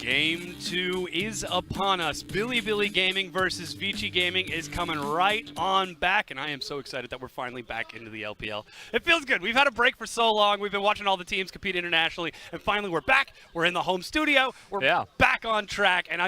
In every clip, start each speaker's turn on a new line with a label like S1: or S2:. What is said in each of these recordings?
S1: Game 2 is upon us. Bilibili Gaming versus Vici Gaming is coming right on back, and I am so excited that we're finally back into the LPL. It feels good. We've had a break for so long. We've been watching all the teams compete internationally, and finally we're back. We're in the home studio. We're back on track, and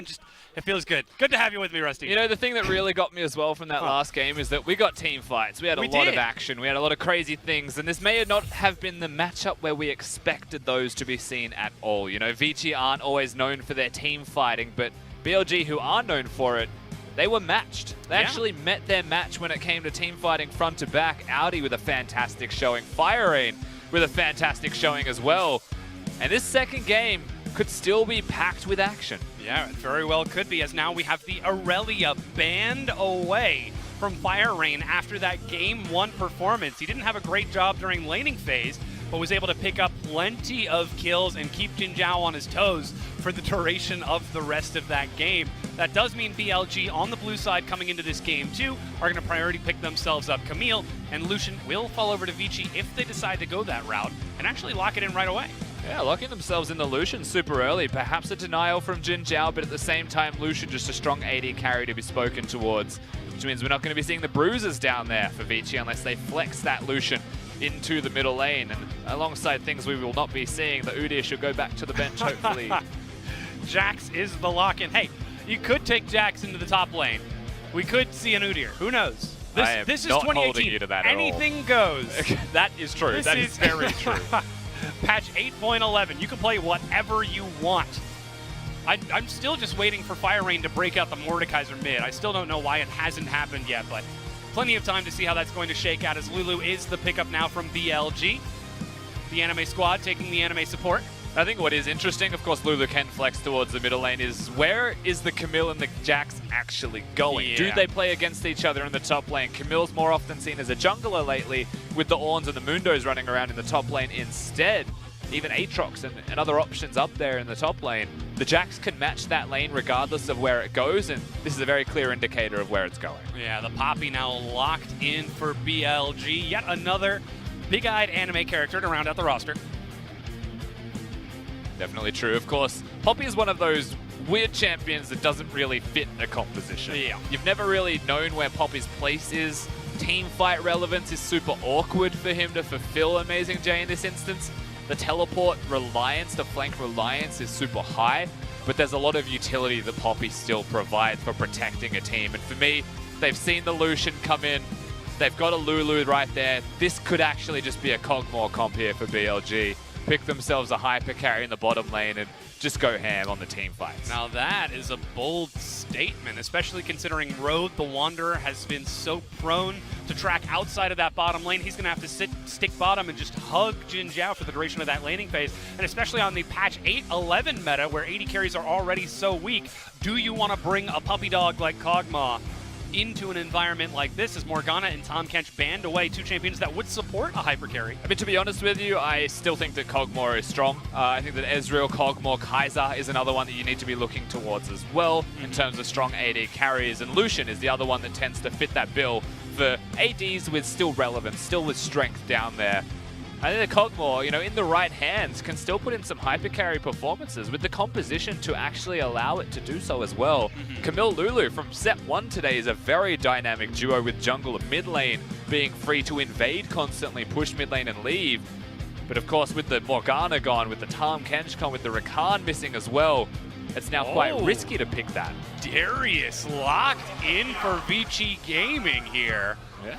S1: it feels good. Good to have you with me, Rusty.
S2: You know, the thing that really got me as well from that last game is that we got team fights. We had a lot of action. We had a lot of crazy things, and this may not have been the matchup where we expected those to be seen at all. You know, Vici aren't always known for their team fighting, but BLG, who are known for it, they were matched. They actually met their match when it came to team fighting front to back. Audi with a fantastic showing. FireRain with a fantastic showing as well. And this second game could still be packed with action.
S1: Yeah, it very well could be, as now we have the Aurelia banned away from FireRain after that Game 1 performance. He didn't have a great job during laning phase, but was able to pick up plenty of kills and keep Jin Zhao on his toes for the duration of the rest of that game. That does mean BLG on the blue side coming into this Game 2 are going to priority pick themselves up Camille, and Lucian will fall over to Vici if they decide to go that route and actually lock it in right away.
S2: Yeah, locking themselves in the Lucian super early. Perhaps a denial from Jin Zhao, but at the same time, Lucian just a strong AD carry to be spoken towards, which means we're not going to be seeing the bruises down there for Vici unless they flex that Lucian into the middle lane. And alongside things we will not be seeing, the Udyr should go back to the bench, hopefully.
S1: Jax is the lock-in. Hey, you could take Jax into the top lane. We could see an Udyr. Who knows? This is
S2: not
S1: 2018.
S2: holding you to that
S1: Anything goes.
S2: That is true. That is very true.
S1: Patch 8.11. You can play whatever you want. I'm still just waiting for FireRain to break out the Mordekaiser mid. I still don't know why it hasn't happened yet, but plenty of time to see how that's going to shake out, as Lulu is the pickup now from BLG. The anime squad taking the anime support.
S2: I think what is interesting, of course, Lulu can flex towards the middle lane, is where is the Camille and the Jax actually going?
S1: Yeah.
S2: Do they play against each other in the top lane? Camille's more often seen as a jungler lately, with the Ornns and the Mundos running around in the top lane instead. Even Aatrox and other options up there in the top lane. The Jax can match that lane regardless of where it goes, and this is a very clear indicator of where it's going.
S1: Yeah, the Poppy now locked in for BLG. Yet another big-eyed anime character to round out the roster.
S2: Definitely true. Of course, Poppy is one of those weird champions that doesn't really fit a composition.
S1: Yeah.
S2: You've never really known where Poppy's place is. Team fight relevance is super awkward for him to fulfill Amazing J in this instance. The teleport reliance, the flank reliance is super high, but there's a lot of utility that Poppy still provides for protecting a team. And for me, they've seen the Lucian come in. They've got a Lulu right there. This could actually just be a Kog'Maw comp here for BLG. Pick themselves a hyper carry in the bottom lane and just go ham on the team fights.
S1: Now that is a bold statement, especially considering Road the Wanderer has been so prone to track outside of that bottom lane. He's going to have to stick bottom and just hug Jin Zhao for the duration of that laning phase. And especially on the patch 8.11 meta, where AD carries are already so weak, do you want to bring a puppy dog like Kog'Maw into an environment like this, as Morgana and Tahm Kench banned away two champions that would support a hyper carry?
S2: I mean, to be honest with you, I still think that Kog'Maw is strong. I think that Ezreal, Kog'Maw, Kai'Sa is another one that you need to be looking towards as well in terms of strong AD carries, and Lucian is the other one that tends to fit that bill for ADs with still relevance, still with strength down there. I think the Kog'Maw, you know, in the right hands, can still put in some hyper carry performances with the composition to actually allow it to do so as well. Camille Lulu from set 1 today is a very dynamic duo, with jungle and mid lane being free to invade constantly, push mid lane and leave. But of course, with the Morgana gone, with the Tahm Kench gone, with the Rakan missing as well, it's now quite risky to pick that.
S1: Darius locked in for Vici Gaming here.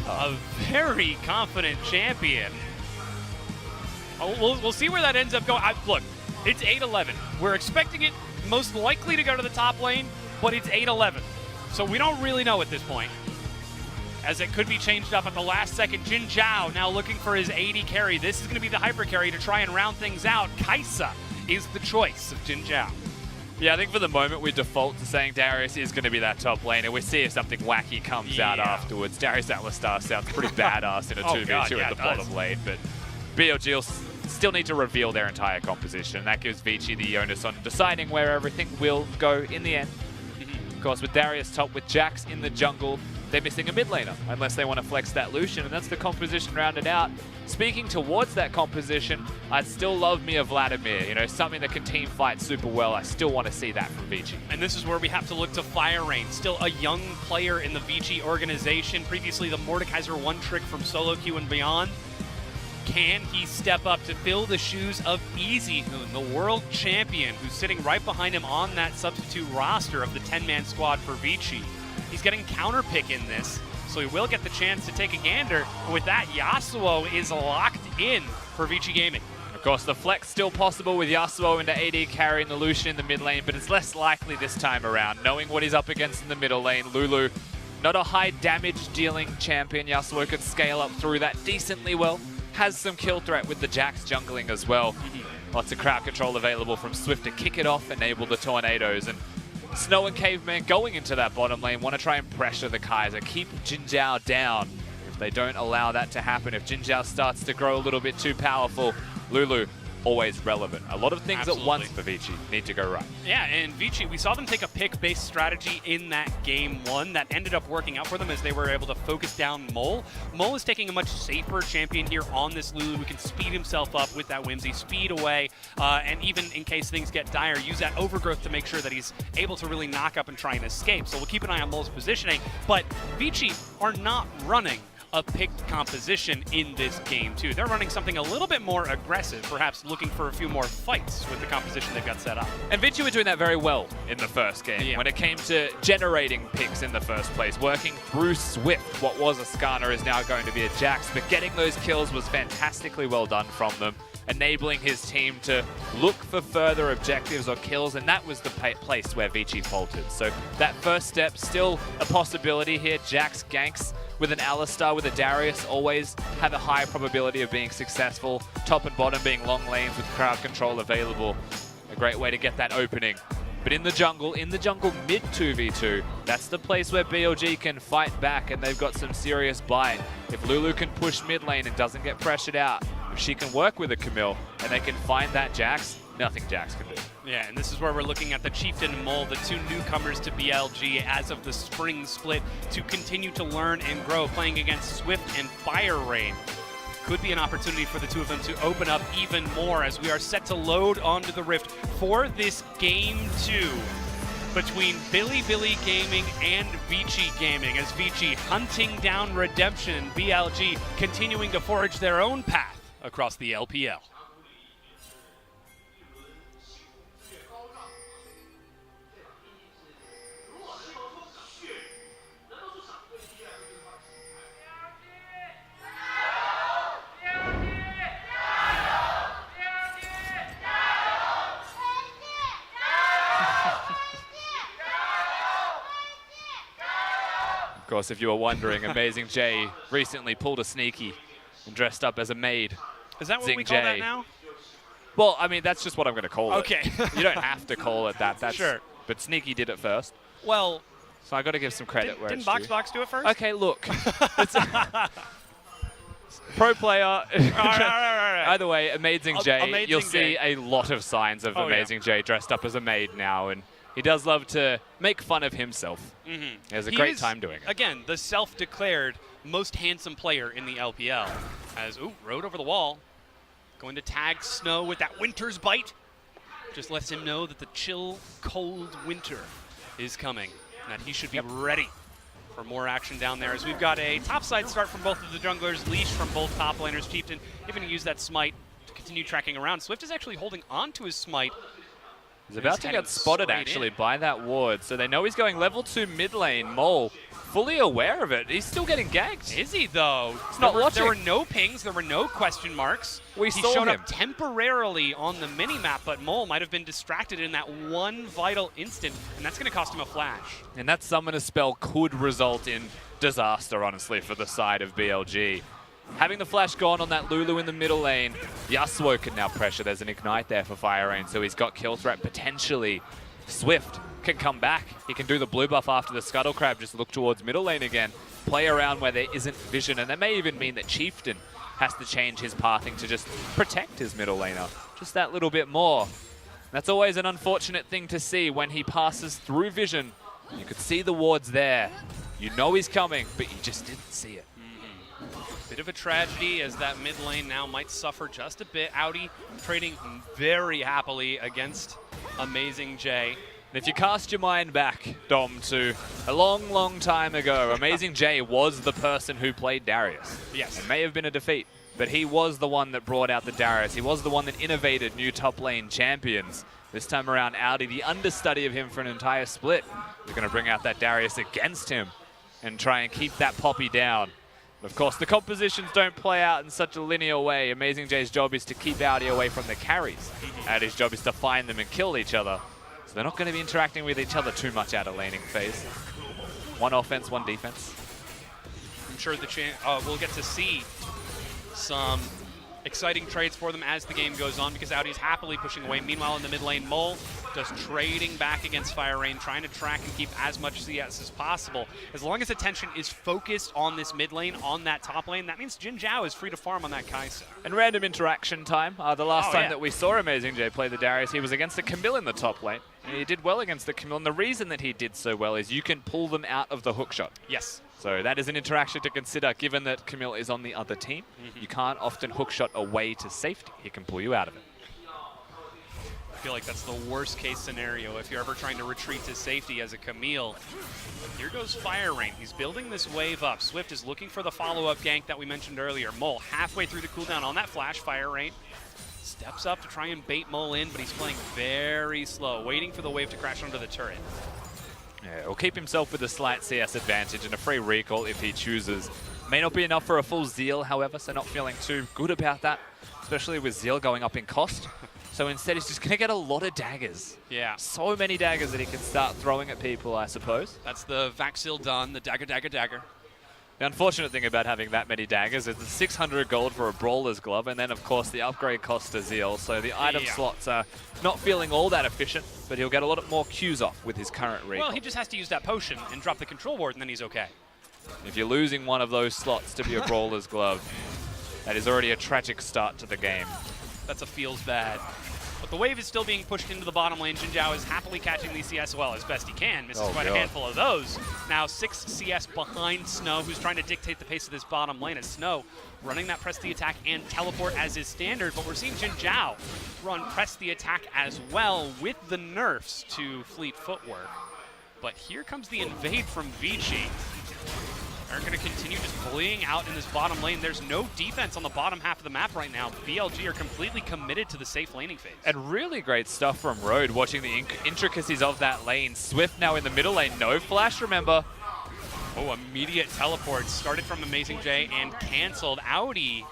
S1: A very confident champion. We'll see where that ends up going. Look, it's 8-11. We're expecting it most likely to go to the top lane, but it's 8-11. So we don't really know at this point, as it could be changed up at the last second. Jin Zhao now looking for his AD carry. This is going to be the hyper carry to try and round things out. Kai'Sa is the choice of Jin Zhao.
S2: Yeah, I think for the moment we default to saying Darius is going to be that top laner. We see if something wacky comes out afterwards. Darius Alistar sounds pretty badass in a 2v2 in the bottom lane, but BLG will still need to reveal their entire composition, and that gives Vici the onus on deciding where everything will go in the end. Of course, with Darius top, with Jax in the jungle, they're missing a mid laner unless they want to flex that Lucian, and that's the composition rounded out. Speaking towards that composition, I'd still love me a Vladimir, you know, something that can team fight super well. I still want to see that from Vici.
S1: And this is where we have to look to Fire Rain, still a young player in the Vici organization, previously the Mordekaiser one trick from solo queue and beyond. Can he step up to fill the shoes of EasyHoon, the world champion, who's sitting right behind him on that substitute roster of the 10-man squad for Vici? He's getting counterpick in this, so he will get the chance to take a gander. And with that, Yasuo is locked in for Vici Gaming.
S2: Of course, the flex still possible with Yasuo into AD carrying the Lucian in the mid lane, but it's less likely this time around. Knowing what he's up against in the middle lane, Lulu, not a high damage dealing champion. Yasuo could scale up through that decently well. Has some kill threat with the Jax jungling as well. Lots of crowd control available from Swift to kick it off, enable the tornadoes. And Snow and Caveman going into that bottom lane want to try and pressure the Kaiser, keep Jin Zhao down. If they don't allow that to happen, if Jin Zhao starts to grow a little bit too powerful, Lulu always relevant. A lot of things at once for Vici need to go right.
S1: Yeah, and Vici, we saw them take a pick-based strategy in that game one that ended up working out for them as they were able to focus down Mole. Mole is taking a much safer champion here on this Lulu who can speed himself up with that Whimsy, speed away, and even in case things get dire, use that overgrowth to make sure that he's able to really knock up and try and escape. So we'll keep an eye on Mole's positioning, but Vici are not running a picked composition in this game too. They're running something a little bit more aggressive, perhaps looking for a few more fights with the composition they've got set up.
S2: And Vici were doing that very well in the first game when it came to generating picks in the first place. Working through Swift, what was a Skarner is now going to be a Jax, but getting those kills was fantastically well done from them, enabling his team to look for further objectives or kills, and that was the place where Vici faltered. So that first step, still a possibility here. Jax ganks with an Alistar, with a Darius, always have a high probability of being successful. Top and bottom being long lanes with crowd control available. A great way to get that opening. But in the jungle mid 2v2, that's the place where BLG can fight back, and they've got some serious bite. If Lulu can push mid lane and doesn't get pressured out, if she can work with a Camille and they can find that Jax, nothing Jax can do.
S1: Yeah, and this is where we're looking at the Chieftain and Mole, the two newcomers to BLG as of the spring split, to continue to learn and grow, playing against Swift and Fire Rain. Could be an opportunity for the two of them to open up even more as we are set to load onto the Rift for this Game 2 between Bilibili Gaming and Vici Gaming, as Vici hunting down redemption, BLG continuing to forge their own path across the LPL.
S2: Of course, if you were wondering, Amazing J recently pulled a sneaky and dressed up as a maid.
S1: Is that what we call that now?
S2: Well, I mean, that's just what I'm going to call it.
S1: Okay.
S2: You don't have to call it that. That's,
S1: sure.
S2: But Sneaky did it first.
S1: Well,
S2: so I got to give some credit where it's due.
S1: Didn't Box do it first?
S2: Okay, look. Pro player.
S1: All right.
S2: Either way, Amazing J, you'll see a lot of signs of Amazing J dressed up as a maid now, and he does love to make fun of himself. He has a great time doing it.
S1: Again, the self-declared most handsome player in the LPL. As, rode over the wall. Going to tag Snow with that Winter's Bite. Just lets him know that the chill, cold winter is coming, and that he should be ready for more action down there. As we've got a topside start from both of the junglers, leash from both top laners. Chieftain even use that smite to continue tracking around. Swift is actually holding on to his smite.
S2: He's about to get spotted actually by that ward, so they know he's going level 2 mid lane. Mole, fully aware of it. He's still getting ganked.
S1: Is he though?
S2: It's not watching.
S1: There were no pings, there were no question marks.
S2: He
S1: showed up temporarily on the mini-map, but Mole might have been distracted in that one vital instant, and that's going to cost him a flash.
S2: And that summoner spell could result in disaster, honestly, for the side of BLG. Having the flash gone on that Lulu in the middle lane, Yasuo can now pressure. There's an ignite there for Fire Rain, so he's got kill threat potentially. Swift can come back. He can do the blue buff after the Scuttle Crab, just look towards middle lane again, play around where there isn't vision, and that may even mean that Chieftain has to change his pathing to just protect his middle laner just that little bit more. That's always an unfortunate thing to see when he passes through vision. You could see the wards there. You know he's coming, but you just didn't see it.
S1: Bit of a tragedy as that mid lane now might suffer just a bit. Audi trading very happily against Amazing J.
S2: And if you cast your mind back, Dom, to a long, long time ago, Amazing J was the person who played Darius.
S1: Yes.
S2: It may have been a defeat, but he was the one that brought out the Darius. He was the one that innovated new top lane champions. This time around, Audi, the understudy of him for an entire split, is going to bring out that Darius against him and try and keep that Poppy down. Of course, the compositions don't play out in such a linear way. Amazing J's job is to keep Audi away from the carries. Audi's job is to find them and kill each other. So they're not going to be interacting with each other too much out of laning phase. One offense, one defense.
S1: I'm sure we'll get to see some exciting trades for them as the game goes on because Audi's happily pushing away. Meanwhile, in the mid lane, Mole just trading back against Fire Rain, trying to track and keep as much CS as possible. As long as attention is focused on this mid lane, on that top lane, that means Jin Zhao is free to farm on that Kai'Sa.
S2: And random interaction time. The last time that we saw Amazing J play the Darius, he was against the Camille in the top lane. And he did well against the Camille. And the reason that he did so well is you can pull them out of the hookshot.
S1: Yes.
S2: So that is an interaction to consider, given that Camille is on the other team. You can't often hookshot away to safety. He can pull you out of it.
S1: I feel like that's the worst case scenario if you're ever trying to retreat to safety as a Camille. Here goes Fire Rain. He's building this wave up. Swift is looking for the follow-up gank that we mentioned earlier. Mole halfway through the cooldown on that flash. Fire Rain steps up to try and bait Mole in, but he's playing very slow, waiting for the wave to crash onto the turret.
S2: Yeah, he'll keep himself with a slight CS advantage and a free recall if he chooses. May not be enough for a full Zeal, however, so not feeling too good about that, especially with Zeal going up in cost. So instead, he's just going to get a lot of daggers.
S1: Yeah.
S2: So many daggers that he can start throwing at people, I suppose.
S1: That's the Vaxil done, the dagger, dagger, dagger.
S2: The unfortunate thing about having that many daggers is the 600 gold for a Brawler's Glove, and then, of course, the upgrade cost to Zeal. So the item slots are not feeling all that efficient, but he'll get a lot more Qs off with his current recall.
S1: Well, he just has to use that potion and drop the control ward, and then he's okay.
S2: If you're losing one of those slots to be a Brawler's Glove, that is already a tragic start to the game.
S1: That's a feels bad. But the wave is still being pushed into the bottom lane. Jin Zhao is happily catching these CS well as best he can. Misses quite a handful of those. Now 6 CS behind Snow, who's trying to dictate the pace of this bottom lane. As Snow running that press the attack and teleport as his standard. But we're seeing Jin Zhao run press the attack as well with the nerfs to fleet footwork. But here comes the invade from Vici. They're going to continue just bullying out in this bottom lane. There's no defense on the bottom half of the map right now. BLG are completely committed to the safe laning phase.
S2: And really great stuff from Road, watching the intricacies of that lane. Swift now in the middle lane, no flash, remember.
S1: Oh, immediate teleport started from Amazing J and canceled. Audi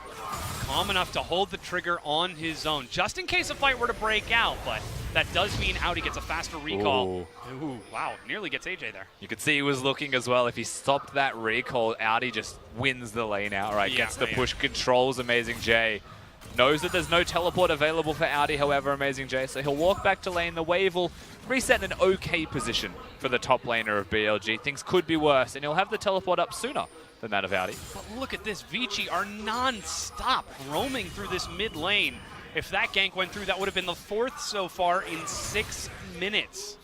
S1: calm enough to hold the trigger on his own, just in case a fight were to break out, but that does mean Audi gets a faster recall. Ooh, wow, nearly gets AJ there.
S2: You could see he was looking as well. If he stopped that recall, Audi just wins the lane outright, gets the push, controls Amazing J. Knows that there's no teleport available for Audi, however, Amazing J, so he'll walk back to lane. The wave will reset in an okay position for the top laner of BLG. Things could be worse, and he'll have the teleport up sooner than that of Audi.
S1: But look at this, Vici are non-stop roaming through this mid lane. If that gank went through, that would have been the 4th so far in 6 minutes.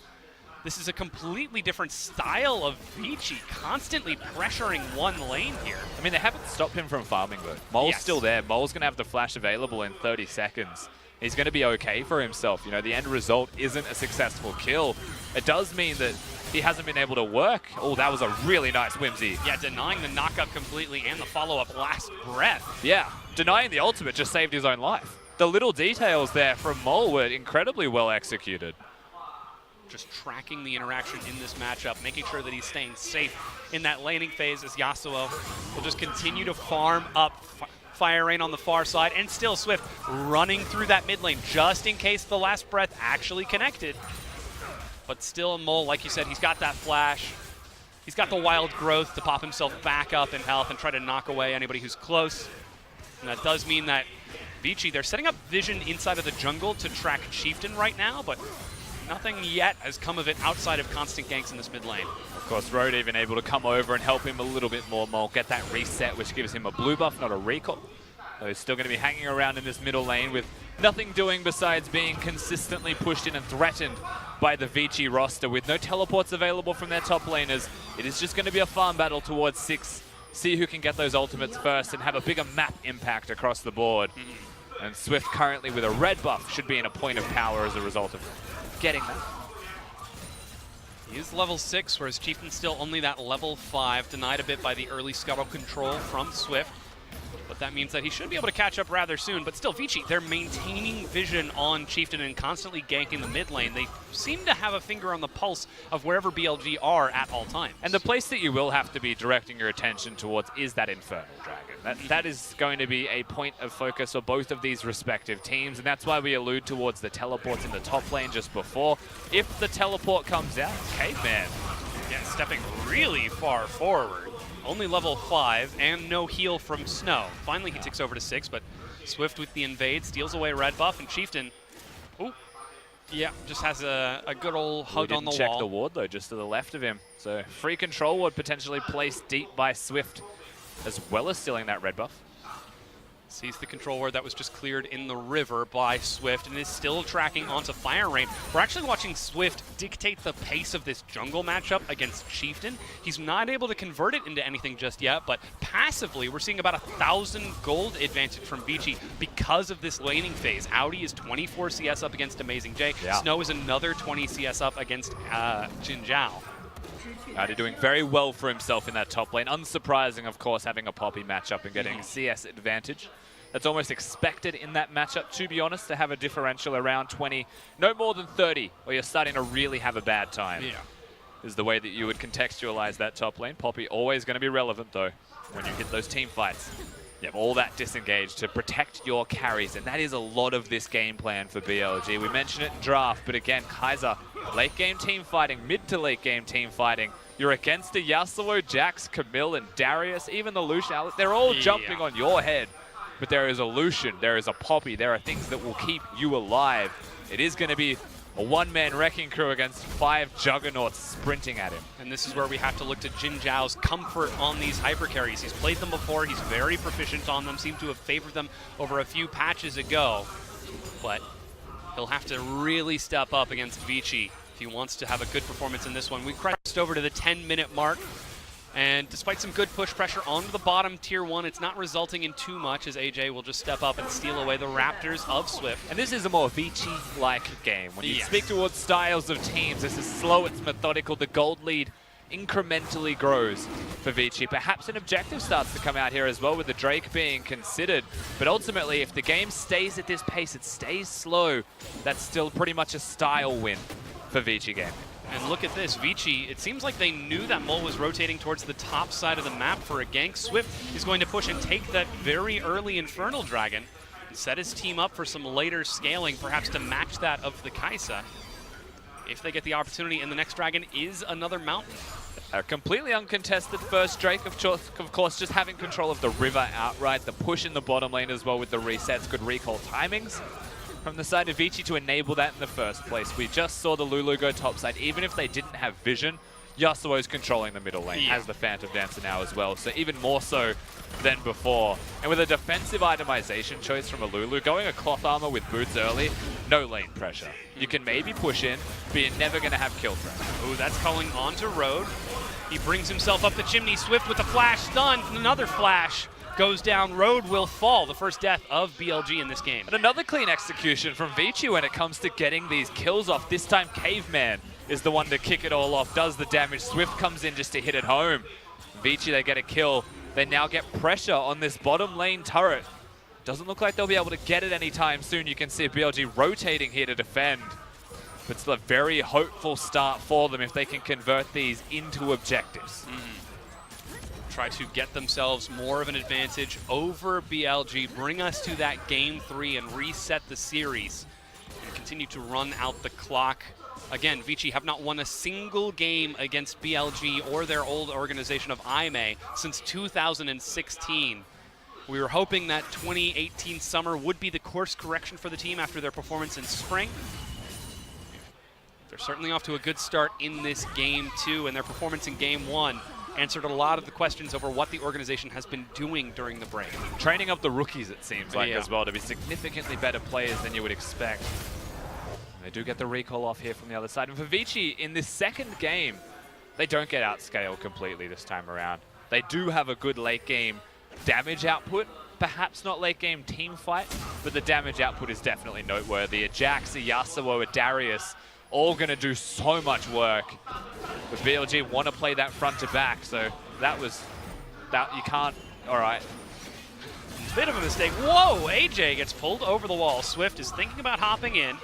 S1: This is a completely different style of Vici, constantly pressuring one lane here.
S2: I mean, they haven't stopped him from farming, though. Mole's still there. Mole's going to have the flash available in 30 seconds. He's going to be okay for himself. You know, the end result isn't a successful kill. It does mean that he hasn't been able to work. Oh, that was a really nice whimsy.
S1: Yeah, denying the knockup completely and the follow-up last breath.
S2: Yeah, denying the ultimate just saved his own life. The little details there from Mole were incredibly well executed.
S1: Just tracking the interaction in this matchup, making sure that he's staying safe in that laning phase as Yasuo will just continue to farm up Fire Rain on the far side, and still Swift running through that mid lane just in case the last breath actually connected. But still Mole, like you said, he's got that flash. He's got the wild growth to pop himself back up in health and try to knock away anybody who's close. And that does mean that Vici, they're setting up vision inside of the jungle to track Chieftain right now, but nothing yet has come of it outside of constant ganks in this mid lane.
S2: Of course, Road even able to come over and help him a little bit more. Mole get that reset, which gives him a blue buff, not a recall. So he's still going to be hanging around in this middle lane with nothing doing besides being consistently pushed in and threatened by the Vici roster. With no teleports available from their top laners, it is just going to be a farm battle towards 6. See who can get those ultimates first and have a bigger map impact across the board. And Swift currently with a red buff should be in a point of power as a result of getting that.
S1: He is level 6, whereas Chieftain's still only that level 5, denied a bit by the early scuttle control from Swift. But that means that he should be able to catch up rather soon. But still, Vici, they're maintaining vision on Chieftain and constantly ganking the mid lane. They seem to have a finger on the pulse of wherever BLG are at all times.
S2: And the place that you will have to be directing your attention towards is that Infernal Dragon. That is going to be a point of focus for both of these respective teams, and that's why we allude towards the teleports in the top lane just before. If the teleport comes out, Caveman.
S1: Yeah, stepping really far forward. Only level 5 and no heal from Snow. Finally, he ticks over to 6, but Swift with the invade steals away red buff, and Chieftain, ooh, yeah, just has a good old hug on the wall.
S2: Check the ward though, just to the left of him. So free control ward potentially placed deep by Swift, as well as stealing that red buff.
S1: Sees the control ward that was just cleared in the river by Swift and is still tracking onto Fire Rain. We're actually watching Swift dictate the pace of this jungle matchup against Chieftain. He's not able to convert it into anything just yet, but passively we're seeing about 1,000 gold advantage from Vici because of this laning phase. Audi is 24 CS up against Amazing J.
S2: Yeah.
S1: Snow is another 20 CS up against Jin Zhao.
S2: Audi doing very well for himself in that top lane. Unsurprising, of course, having a Poppy matchup and getting CS advantage. That's almost expected in that matchup, to be honest, to have a differential around 20, no more than 30, or you're starting to really have a bad time.
S1: Yeah.
S2: Is the way that you would contextualize that top lane. Poppy always going to be relevant, though, when you hit those team fights. You have all that disengage to protect your carries, and that is a lot of this game plan for BLG. We mentioned it in draft, but again, Kaiser, late game team fighting, mid to late game team fighting. You're against the Yasuo, Jax, Camille, and Darius, even the Lucian. They're all jumping on your head, but there is a Lucian, there is a Poppy, there are things that will keep you alive. It is going to be a one-man wrecking crew against 5 juggernauts sprinting at him.
S1: And this is where we have to look to Jin Zhao's comfort on these hyper carries. He's played them before, he's very proficient on them, seemed to have favored them over a few patches ago. But he'll have to really step up against Vici if he wants to have a good performance in this one. We crossed over to the 10-minute mark. And despite some good push pressure onto the bottom tier 1, it's not resulting in too much as AJ will just step up and steal away the Raptors of Swift.
S2: And this is a more Vici-like game. When you speak towards styles of teams, this is slow, it's methodical. The gold lead incrementally grows for Vici. Perhaps an objective starts to come out here as well with the Drake being considered. But ultimately, if the game stays at this pace, it stays slow, that's still pretty much a style win for Vici game.
S1: And look at this, Vici, it seems like they knew that Mole was rotating towards the top side of the map for a gank. Swift is going to push and take that very early Infernal Dragon and set his team up for some later scaling, perhaps to match that of the Kaisa. If they get the opportunity, and the next dragon is another mountain.
S2: A completely uncontested first Drake, of course, just having control of the river outright. The push in the bottom lane as well with the resets, good recall timings from the side of Vici to enable that in the first place. We just saw the Lulu go topside. Even if they didn't have vision, Yasuo's controlling the middle lane as the Phantom Dancer now as well, so even more so than before. And with a defensive itemization choice from a Lulu, going a cloth armor with boots early, no lane pressure. You can maybe push in, but you're never going to have kill threat.
S1: Oh, that's calling onto Road. He brings himself up the chimney. Swift with a flash stun, another flash. Goes down, Road will fall. The first death of BLG in this game.
S2: And another clean execution from Vici when it comes to getting these kills off. This time Caveman is the one to kick it all off, does the damage. Swift comes in just to hit it home. Vici, they get a kill. They now get pressure on this bottom lane turret. Doesn't look like they'll be able to get it anytime soon. You can see BLG rotating here to defend. But still a very hopeful start for them if they can convert these into objectives.
S1: Try to get themselves more of an advantage over BLG, bring us to that game 3 and reset the series and continue to run out the clock. Again, Vici have not won a single game against BLG or their old organization of IME since 2016. We were hoping that 2018 summer would be the course correction for the team after their performance in spring. They're certainly off to a good start in this game 2, and their performance in game 1 answered a lot of the questions over what the organization has been doing during the break.
S2: Training up the rookies, it seems like,
S1: Yeah.
S2: as well, to be significantly better players than you would expect. And they do get the recall off here from the other side. And for Vici, in this second game, they don't get outscaled completely this time around. They do have a good late game damage output. Perhaps not late game team fight, but the damage output is definitely noteworthy. A Jax, a Yasuo, a Darius, all going to do so much work. But BLG want to play that front to back, so that you can't. All right.
S1: Bit of a mistake. Whoa, AJ gets pulled over the wall. Swift is thinking about hopping in,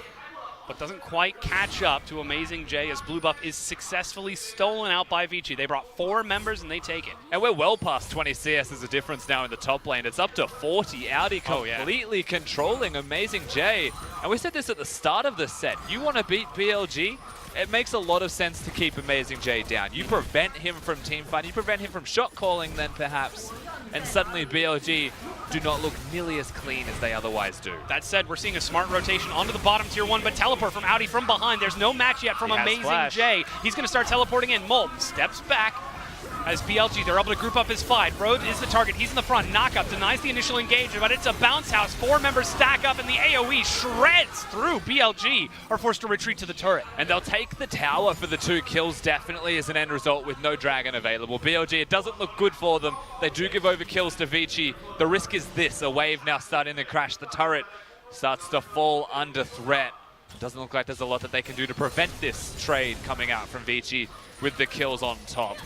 S1: but doesn't quite catch up to Amazing J as Blue Buff is successfully stolen out by Vici. They brought 4 members and they take it.
S2: And we're well past 20 CS as a difference now in the top lane. It's up to 40. Audi completely controlling Amazing J. And we said this at the start of the set. You want to beat BLG? It makes a lot of sense to keep Amazing J down. You prevent him from teamfighting, you prevent him from shot calling then perhaps, and suddenly BLG do not look nearly as clean as they otherwise do.
S1: That said, we're seeing a smart rotation onto the bottom tier 1, but teleport from Audi from behind. There's no match yet from Amazing J. He's going to start teleporting in. Molt steps back as BLG, they're able to group up his fight. Road is the target. He's in the front. Knockup denies the initial engagement, but it's a bounce house. 4 members stack up, and the AoE shreds through. BLG are forced to retreat to the turret.
S2: And they'll take the tower for the 2 kills, definitely, as an end result with no dragon available. BLG, it doesn't look good for them. They do give over kills to Vici. The risk is this. A wave now starting to crash. The turret starts to fall under threat. It doesn't look like there's a lot that they can do to prevent this trade coming out from Vici with the kills on top.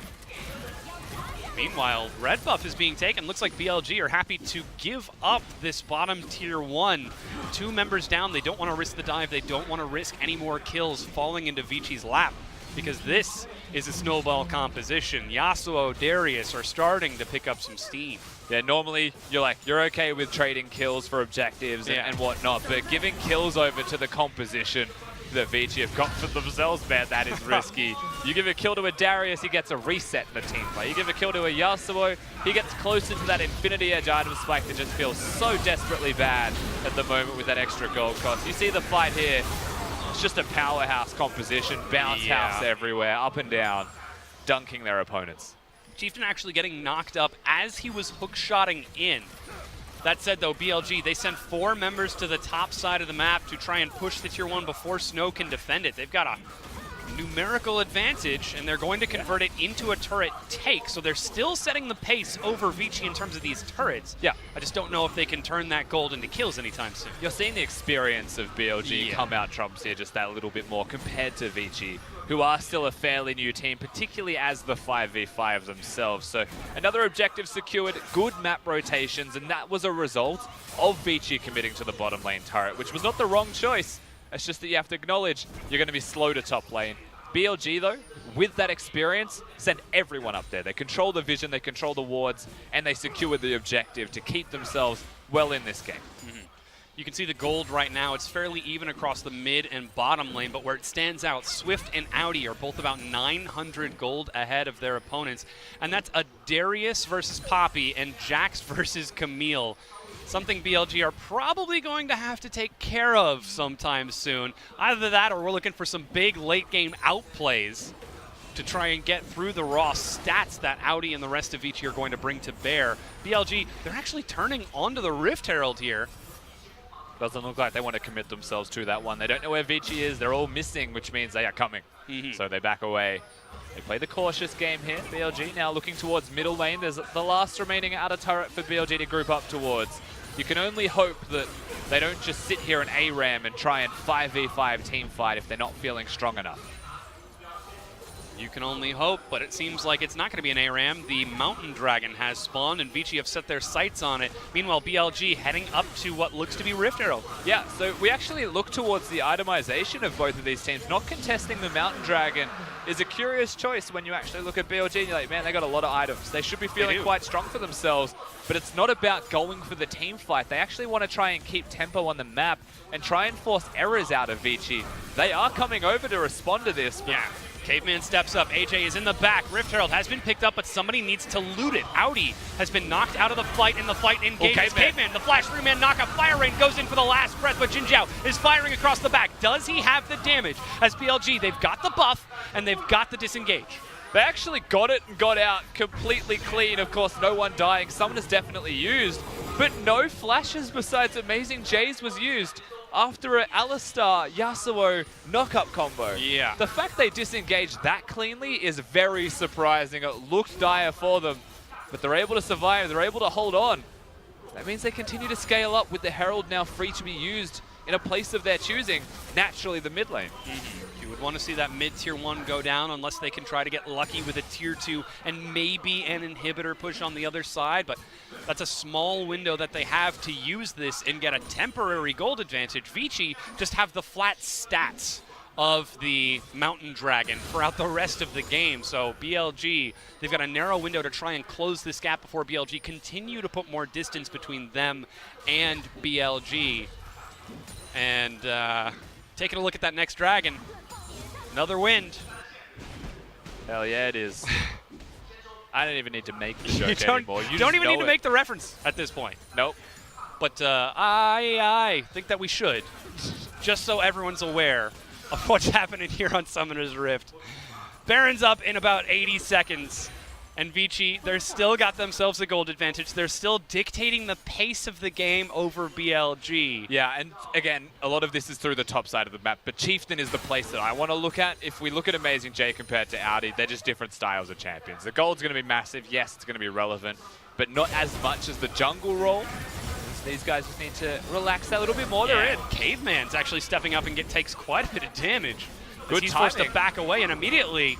S1: Meanwhile, red buff is being taken. Looks like BLG are happy to give up this bottom tier 1. 2 members down. They don't want to risk the dive. They don't want to risk any more kills falling into Vici's lap, because this is a snowball composition. Yasuo, Darius are starting to pick up some steam.
S2: Yeah, normally you're okay with trading kills for objectives and whatnot, but giving kills over to the composition that Vici have got for themselves, man, that is risky. You give a kill to a Darius, he gets a reset in the team play. You give a kill to a Yasuo, he gets closer to that Infinity Edge item spike that just feels so desperately bad at the moment with that extra gold cost. You see the fight here, it's just a powerhouse composition, bounce house everywhere, up and down, dunking their opponents.
S1: Chieftain actually getting knocked up as he was hook-shotting in. That said, though, BLG, they sent 4 members to the top side of the map to try and push the tier 1 before Snow can defend it. They've got a numerical advantage, and they're going to convert it into a turret take. So they're still setting the pace over Vici in terms of these turrets.
S2: Yeah.
S1: I just don't know if they can turn that gold into kills anytime soon.
S2: You're seeing the experience of BLG come out trumps here just that little bit more compared to Vici, who are still a fairly new team, particularly as the 5v5 themselves. So another objective secured, good map rotations, and that was a result of Vici committing to the bottom lane turret, which was not the wrong choice. It's just that you have to acknowledge you're going to be slow to top lane. BLG, though, with that experience, sent everyone up there. They control the vision, they control the wards, and they secure the objective to keep themselves well in this game.
S1: You can see the gold right now. It's fairly even across the mid and bottom lane, but where it stands out, Swift and Audi are both about 900 gold ahead of their opponents. And that's a Darius versus Poppy and Jax versus Camille. Something BLG are probably going to have to take care of sometime soon. Either that or we're looking for some big late game outplays to try and get through the raw stats that Audi and the rest of Vici are going to bring to bear. BLG, they're actually turning onto the Rift Herald here.
S2: Doesn't look like they want to commit themselves to that one. They don't know where Vici is. They're all missing, which means they are coming. So they back away. They play the cautious game here. BLG now looking towards middle lane. There's the last remaining outer turret for BLG to group up towards. You can only hope that they don't just sit here in ARAM and try and 5v5 team fight if they're not feeling strong enough.
S1: You can only hope, but it seems like it's not going to be an ARAM. The Mountain Dragon has spawned, and Vici have set their sights on it. Meanwhile, BLG heading up to what looks to be Rift Herald.
S2: Yeah, so we actually look towards the itemization of both of these teams. Not contesting the Mountain Dragon is a curious choice when you actually look at BLG and you're like, man, they got a lot of items. They should be feeling quite strong for themselves, but it's not about going for the team fight. They actually want to try and keep tempo on the map and try and force errors out of Vici. They are coming over to respond to this.
S1: Yeah. Caveman steps up. AJ is in the back. Rift Herald has been picked up, but somebody needs to loot it. Audi has been knocked out of the fight, and the fight engages. Caveman, the flash 3-man knockup. Fire Rain goes in for the last breath, but Jin Zhao is firing across the back. Does he have the damage? As BLG, they've got the buff, and they've got the disengage.
S2: They actually got it and got out completely clean. Of course, no one dying. Someone is definitely used, but no flashes besides Amazing J's was used after an Alistar Yasuo knock-up combo.
S1: Yeah.
S2: The fact they disengaged that cleanly is very surprising. It looked dire for them, but they're able to survive. They're able to hold on. That means they continue to scale up with the Herald now free to be used in a place of their choosing, naturally the mid lane.
S1: You would want to see that mid-tier 1 go down unless they can try to get lucky with a tier 2 and maybe an inhibitor push on the other side, but that's a small window that they have to use this and get a temporary gold advantage. Vici just have the flat stats of the Mountain Dragon throughout the rest of the game. So BLG, they've got a narrow window to try and close this gap before BLG continue to put more distance between them and BLG. And taking a look at that next dragon, another wind.
S2: Hell yeah, it is. I don't even need to make the joke anymore. You
S1: don't even need to
S2: it.
S1: make the reference at this point.
S2: Nope.
S1: But I think that we should, just so everyone's aware of what's happening here on Summoner's Rift. Baron's up in about 80 seconds, and Vici, they're still got themselves a gold advantage. They're still dictating the pace of the game over BLG.
S2: Yeah, and again, a lot of this is through the top side of the map, but Chieftain is the place that I want to look at. If we look at Amazing J compared to Audi, they're just different styles of champions. The gold's going to be massive. Yes, it's going to be relevant, but not as much as the jungle role. These guys just need to relax that little bit more. They're in.
S1: Caveman's actually stepping up and takes quite a bit of damage.
S2: Good
S1: He's
S2: timing.
S1: forced to back away, and immediately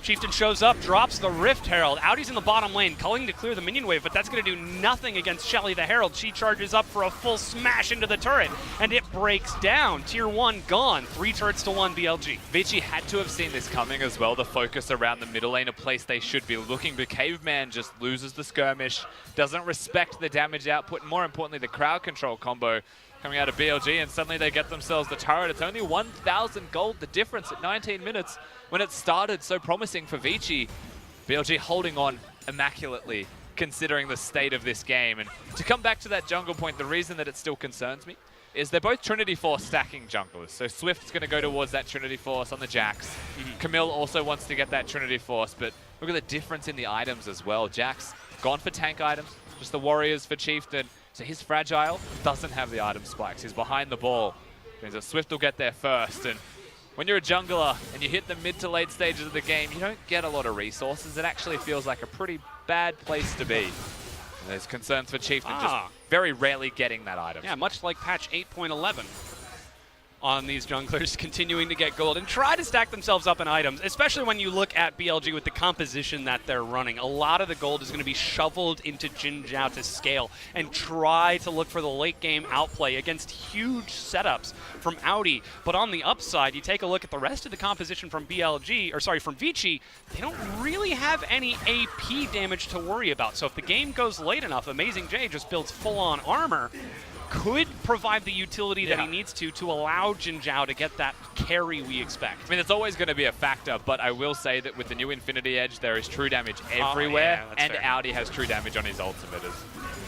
S1: Chieftain shows up, drops the Rift Herald. Audi's in the bottom lane, culling to clear the minion wave, but that's going to do nothing against Shelly the Herald. She charges up for a full smash into the turret, and it breaks down. Tier 1 gone. 3 turrets to 1 BLG.
S2: Vici had to have seen this coming as well, the focus around the middle lane, a place they should be looking, but Caveman just loses the skirmish, doesn't respect the damage output, and more importantly, the crowd control combo coming out of BLG, and suddenly they get themselves the turret. It's only 1,000 gold, the difference at 19 minutes when it started so promising for Vici. BLG holding on immaculately, considering the state of this game. And to come back to that jungle point, the reason that it still concerns me is they're both Trinity Force stacking junglers. So Swift's going to go towards that Trinity Force on the Jax. Camille also wants to get that Trinity Force, but look at the difference in the items as well. Jax gone for tank items, just the warriors for Chieftain. So he's fragile, doesn't have the item spikes. He's behind the ball. Means that Swift will get there first. And when you're a jungler and you hit the mid to late stages of the game, you don't get a lot of resources. It actually feels like a pretty bad place to be. And there's concerns for Chieftain just very rarely getting that item.
S1: Yeah, much like patch 8.11 on these junglers, continuing to get gold and try to stack themselves up in items, especially when you look at BLG with the composition that they're running. A lot of the gold is going to be shoveled into Jin Zhao to scale and try to look for the late game outplay against huge setups from Audi. But on the upside, you take a look at the rest of the composition from BLG, or sorry, from Vici, they don't really have any AP damage to worry about. So if the game goes late enough, Amazing J just builds full-on armor, could provide the utility that he needs to allow Jin Zhao to get that carry we expect.
S2: I mean, it's always going to be a factor, but I will say that with the new Infinity Edge, there is true damage everywhere, and fair. Audi has true damage on his ultimate.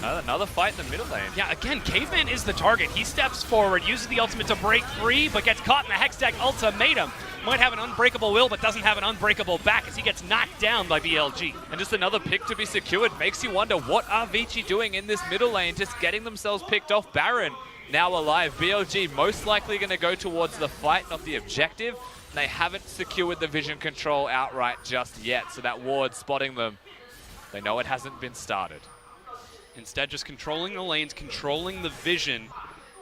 S2: Another fight in the middle lane.
S1: Yeah, again, Caveman is the target. He steps forward, uses the ultimate to break free, but gets caught in the Hextech ultimatum. Might have an unbreakable will, but doesn't have an unbreakable back as he gets knocked down by BLG.
S2: And just another pick to be secured. Makes you wonder, what are Vici doing in this middle lane? Just getting themselves picked off. Baron now alive. BLG most likely going to go towards the fight, not the objective. They haven't secured the vision control outright just yet, so that ward spotting them. They know it hasn't been started.
S1: Instead, just controlling the lanes, controlling the vision.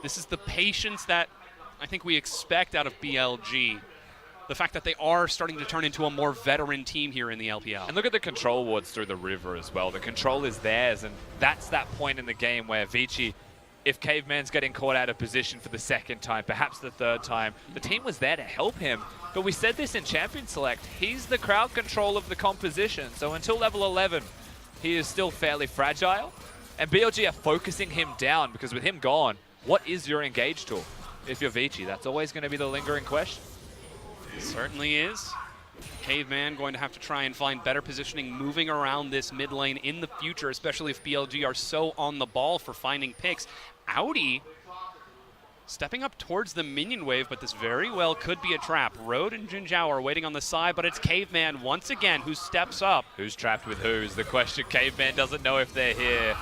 S1: This is the patience that I think we expect out of BLG. The fact that they are starting to turn into a more veteran team here in the LPL.
S2: And look at the control wards through the river as well. The control is theirs, and that's that point in the game where Vici, if Caveman's getting caught out of position for the second time, perhaps the third time, the team was there to help him. But we said this in Champion Select, he's the crowd control of the composition. So until level 11, he is still fairly fragile. And BLG are focusing him down because with him gone, what is your engage tool? If you're Vici, that's always going to be the lingering question.
S1: It certainly is. Caveman going to have to try and find better positioning moving around this mid lane in the future, especially if BLG are so on the ball for finding picks. Audi Stepping up towards the minion wave, but this very well could be a trap. Road and Jin Zhao are waiting on the side, but it's Caveman once again who steps up.
S2: Who's trapped with who is the question. Caveman doesn't know if they're here.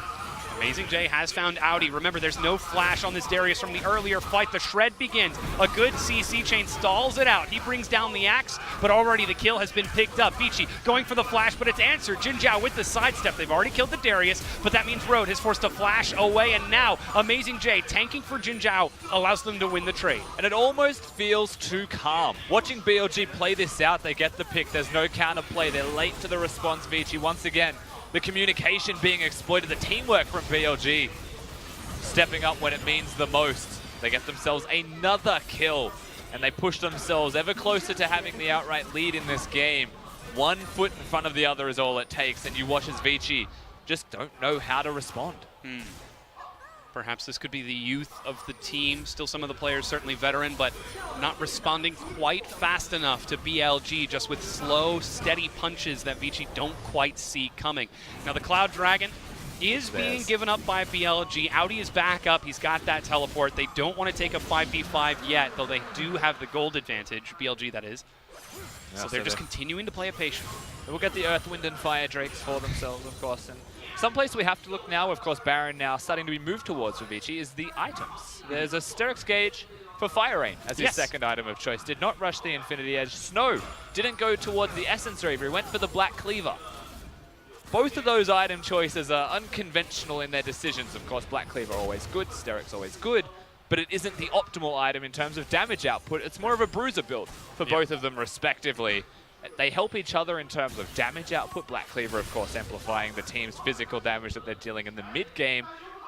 S1: Amazing J has found Audi. Remember, there's no flash on this Darius from the earlier fight. The shred begins. A good CC chain stalls it out. He brings down the axe, but already the kill has been picked up. Vici going for the flash, but it's answered. Jin Zhao with the sidestep. They've already killed the Darius, but that means Road has forced a flash away, and now Amazing J tanking for Jin Zhao allows them to win the trade.
S2: And it almost feels too calm. Watching BLG play this out, they get the pick. There's no counterplay. They're late to the response, Vici. Once again, the communication being exploited, the teamwork from BLG stepping up when it means the most. They get themselves another kill, and they push themselves ever closer to having the outright lead in this game. 1 foot in front of the other is all it takes, and you watch as Vici just don't know how to respond.
S1: Perhaps this could be the youth of the team. Still some of the players certainly veteran, but not responding quite fast enough to BLG, just with slow, steady punches that Vici don't quite see coming. Now the Cloud Dragon is being given up by BLG. Audi is back up. He's got that teleport. They don't want to take a 5v5 yet, though they do have the gold advantage, BLG that is.
S2: Yeah,
S1: so they're just continuing to play it patient.
S2: We'll get the Earth, Wind, and Fire Drakes for themselves, of course. And someplace we have to look now, of course, Baron now starting to be moved towards for Vici, is the items. There's a Sterix Gauge for Fire Rain as his second item of choice. Did not rush the Infinity Edge. Snow didn't go towards the Essence Reaver. He went for the Black Cleaver. Both of those item choices are unconventional in their decisions. Of course, Black Cleaver always good, Sterix always good, but it isn't the optimal item in terms of damage output. It's more of a bruiser build for both of them respectively. They help each other in terms of damage output. Black Cleaver, of course, amplifying the team's physical damage that they're dealing in the mid-game.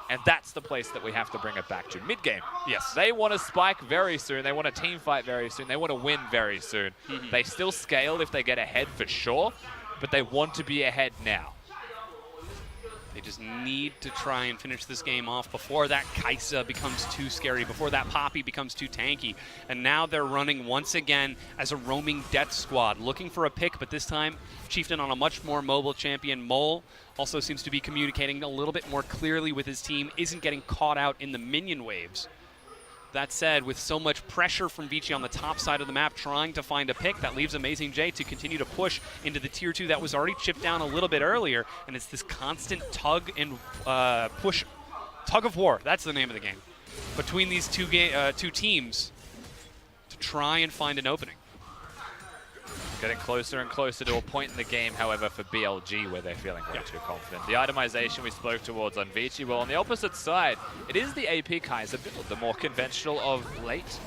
S2: And that's the place that we have to bring it back to. Mid-game.
S1: Yes.
S2: They want to spike very soon. They want a team fight very soon. They want to win very soon. They still scale if they get ahead for sure, but they want to be ahead now.
S1: They just need to try and finish this game off before that Kaisa becomes too scary, before that Poppy becomes too tanky. And now they're running once again as a roaming death squad, looking for a pick, but this time Chieftain on a much more mobile champion. Mole also seems to be communicating a little bit more clearly with his team, isn't getting caught out in the minion waves. That said, with so much pressure from Vici on the top side of the map trying to find a pick, that leaves Amazing J to continue to push into the tier 2 that was already chipped down a little bit earlier, and it's this constant tug and push, tug of war, that's the name of the game, between these two teams to try and find an opening.
S2: Getting closer and closer to a point in the game, however, for BLG where they're feeling way too confident. The itemization we spoke towards on Vici, well, on the opposite side, it is the AP Kaiser build, the more conventional of late.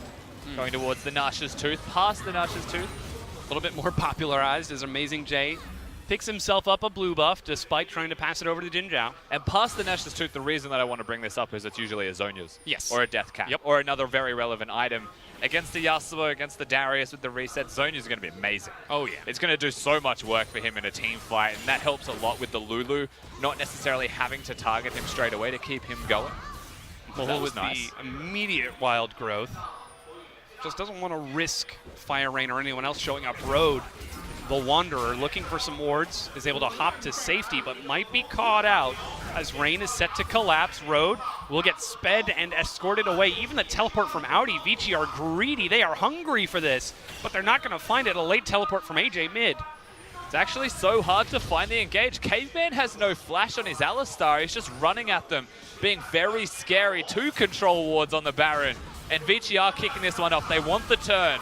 S2: Going towards the Nash's Tooth, past the Nash's Tooth.
S1: A little bit more popularized as Amazing J picks himself up a blue buff despite trying to pass it over to Jin Zhao.
S2: And past the Nash's Tooth, the reason that I want to bring this up is it's usually a Zonya's.
S1: Yes.
S2: Or a Death Cap. Or another very relevant item. Against the Yasuo, against the Darius with the reset, Zonya's going to be amazing.
S1: Oh, yeah.
S2: It's going to do so much work for him in a team fight, and that helps a lot with the Lulu, not necessarily having to target him straight away to keep him going.
S1: Well,
S2: that
S1: with
S2: was nice.
S1: the immediate wild growth, just doesn't want to risk Fire Rain or anyone else showing up. Road, the Wanderer, looking for some wards, is able to hop to safety, but might be caught out as Rain is set to collapse. Road will get sped and escorted away. Even the teleport from Audi, Vici are greedy. They are hungry for this, but they're not going to find it. A late teleport from AJ mid.
S2: It's actually so hard to find the engage. Caveman has no flash on his Alistar. He's just running at them, being very scary. 2 control wards on the Baron, and Vici are kicking this one off. They want the turn.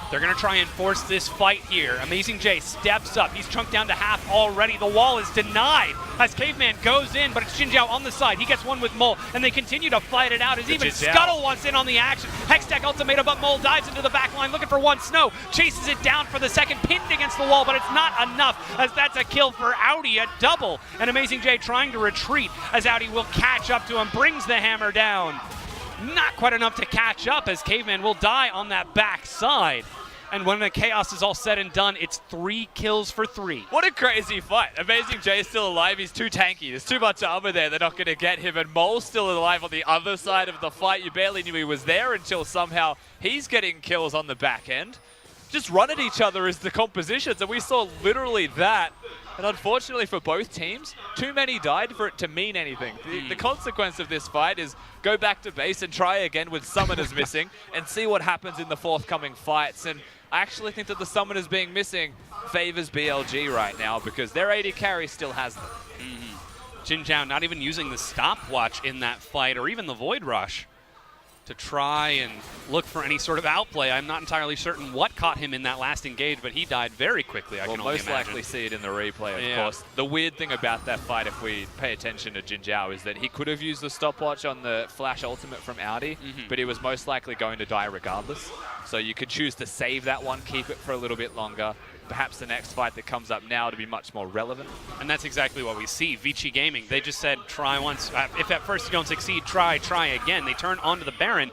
S1: They're going to try and force this fight here. Amazing J steps up. He's chunked down to half already. The wall is denied as Caveman goes in, but it's Jin Zhao on the side. He gets one with Mole, and they continue to fight it out as even Scuttle wants in on the action. Hextech ultimatum, but Mole dives into the back line looking for one. Snow chases it down for the second, pinned against the wall, but it's not enough as that's a kill for Audi, a double. And Amazing J trying to retreat as Audi will catch up to him, brings the hammer down. Not quite enough to catch up as Caveman will die on that back side. And when the chaos is all said and done, it's 3 kills for 3.
S2: What a crazy fight. Amazing J is still alive. He's too tanky. There's too much armor there. They're not going to get him. And Mole's still alive on the other side of the fight. You barely knew he was there until somehow he's getting kills on the back end. just run at each other as the compositions, and we saw literally that. And unfortunately for both teams, too many died for it to mean anything. The consequence of this fight is go back to base and try again with summoners missing and see what happens in the forthcoming fights. And I actually think that the summoners being missing favors BLG right now because their AD carry still has them.
S1: Jin Zhao not even using the stopwatch in that fight or even the Void Rush to try and look for any sort of outplay. I'm not entirely certain what caught him in that last engage, but he died very quickly, I can only imagine.
S2: We'll most likely see it in the replay, of course. The weird thing about that fight, if we pay attention to Jin Zhao, is that he could have used the stopwatch on the flash ultimate from Audi, but he was most likely going to die regardless. So you could choose to save that one, keep it for a little bit longer. Perhaps the next fight that comes up now to be much more relevant.
S1: And that's exactly what we see. Vici Gaming, they just said try once. If at first you don't succeed, try again. They turn onto the Baron,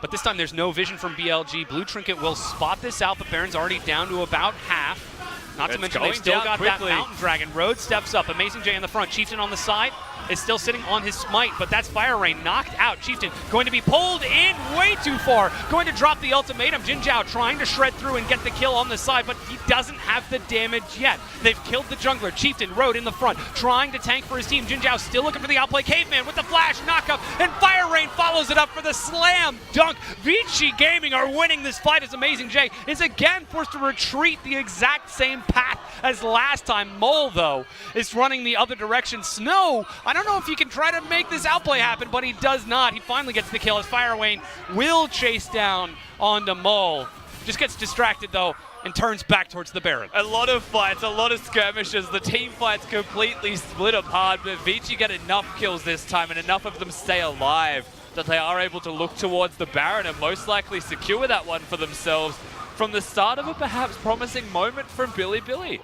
S1: but this time there's no vision from BLG. Blue Trinket will spot this out. The Baron's already down to about half. Not to mention they've still got that Mountain Dragon. Rhodes steps up. Amazing J in the front. Chieftain on the side is still sitting on his smite, but that's Fire Rain knocked out. Chieftain going to be pulled in way too far. Going to drop the ultimatum. Jin Zhao trying to shred through and get the kill on the side, but he doesn't have the damage yet. They've killed the jungler. Chieftain, Rode in the front, trying to tank for his team. Jin Zhao still looking for the outplay. Caveman with the flash knockup, and Fire Rain follows it up for the slam dunk. Vici Gaming are winning this fight as Amazing J is again forced to retreat the exact same path as last time. Mole, though, is running the other direction. Snow, I don't know if he can try to make this outplay happen, but he does not. He finally gets the kill as Fire Rain will chase down onto Mole. Just gets distracted, though, and turns back towards the Baron.
S2: A lot of fights, a lot of skirmishes. The team fights completely split apart, but Vici get enough kills this time, and enough of them stay alive that they are able to look towards the Baron and most likely secure that one for themselves from the start of a perhaps promising moment from Bilibili.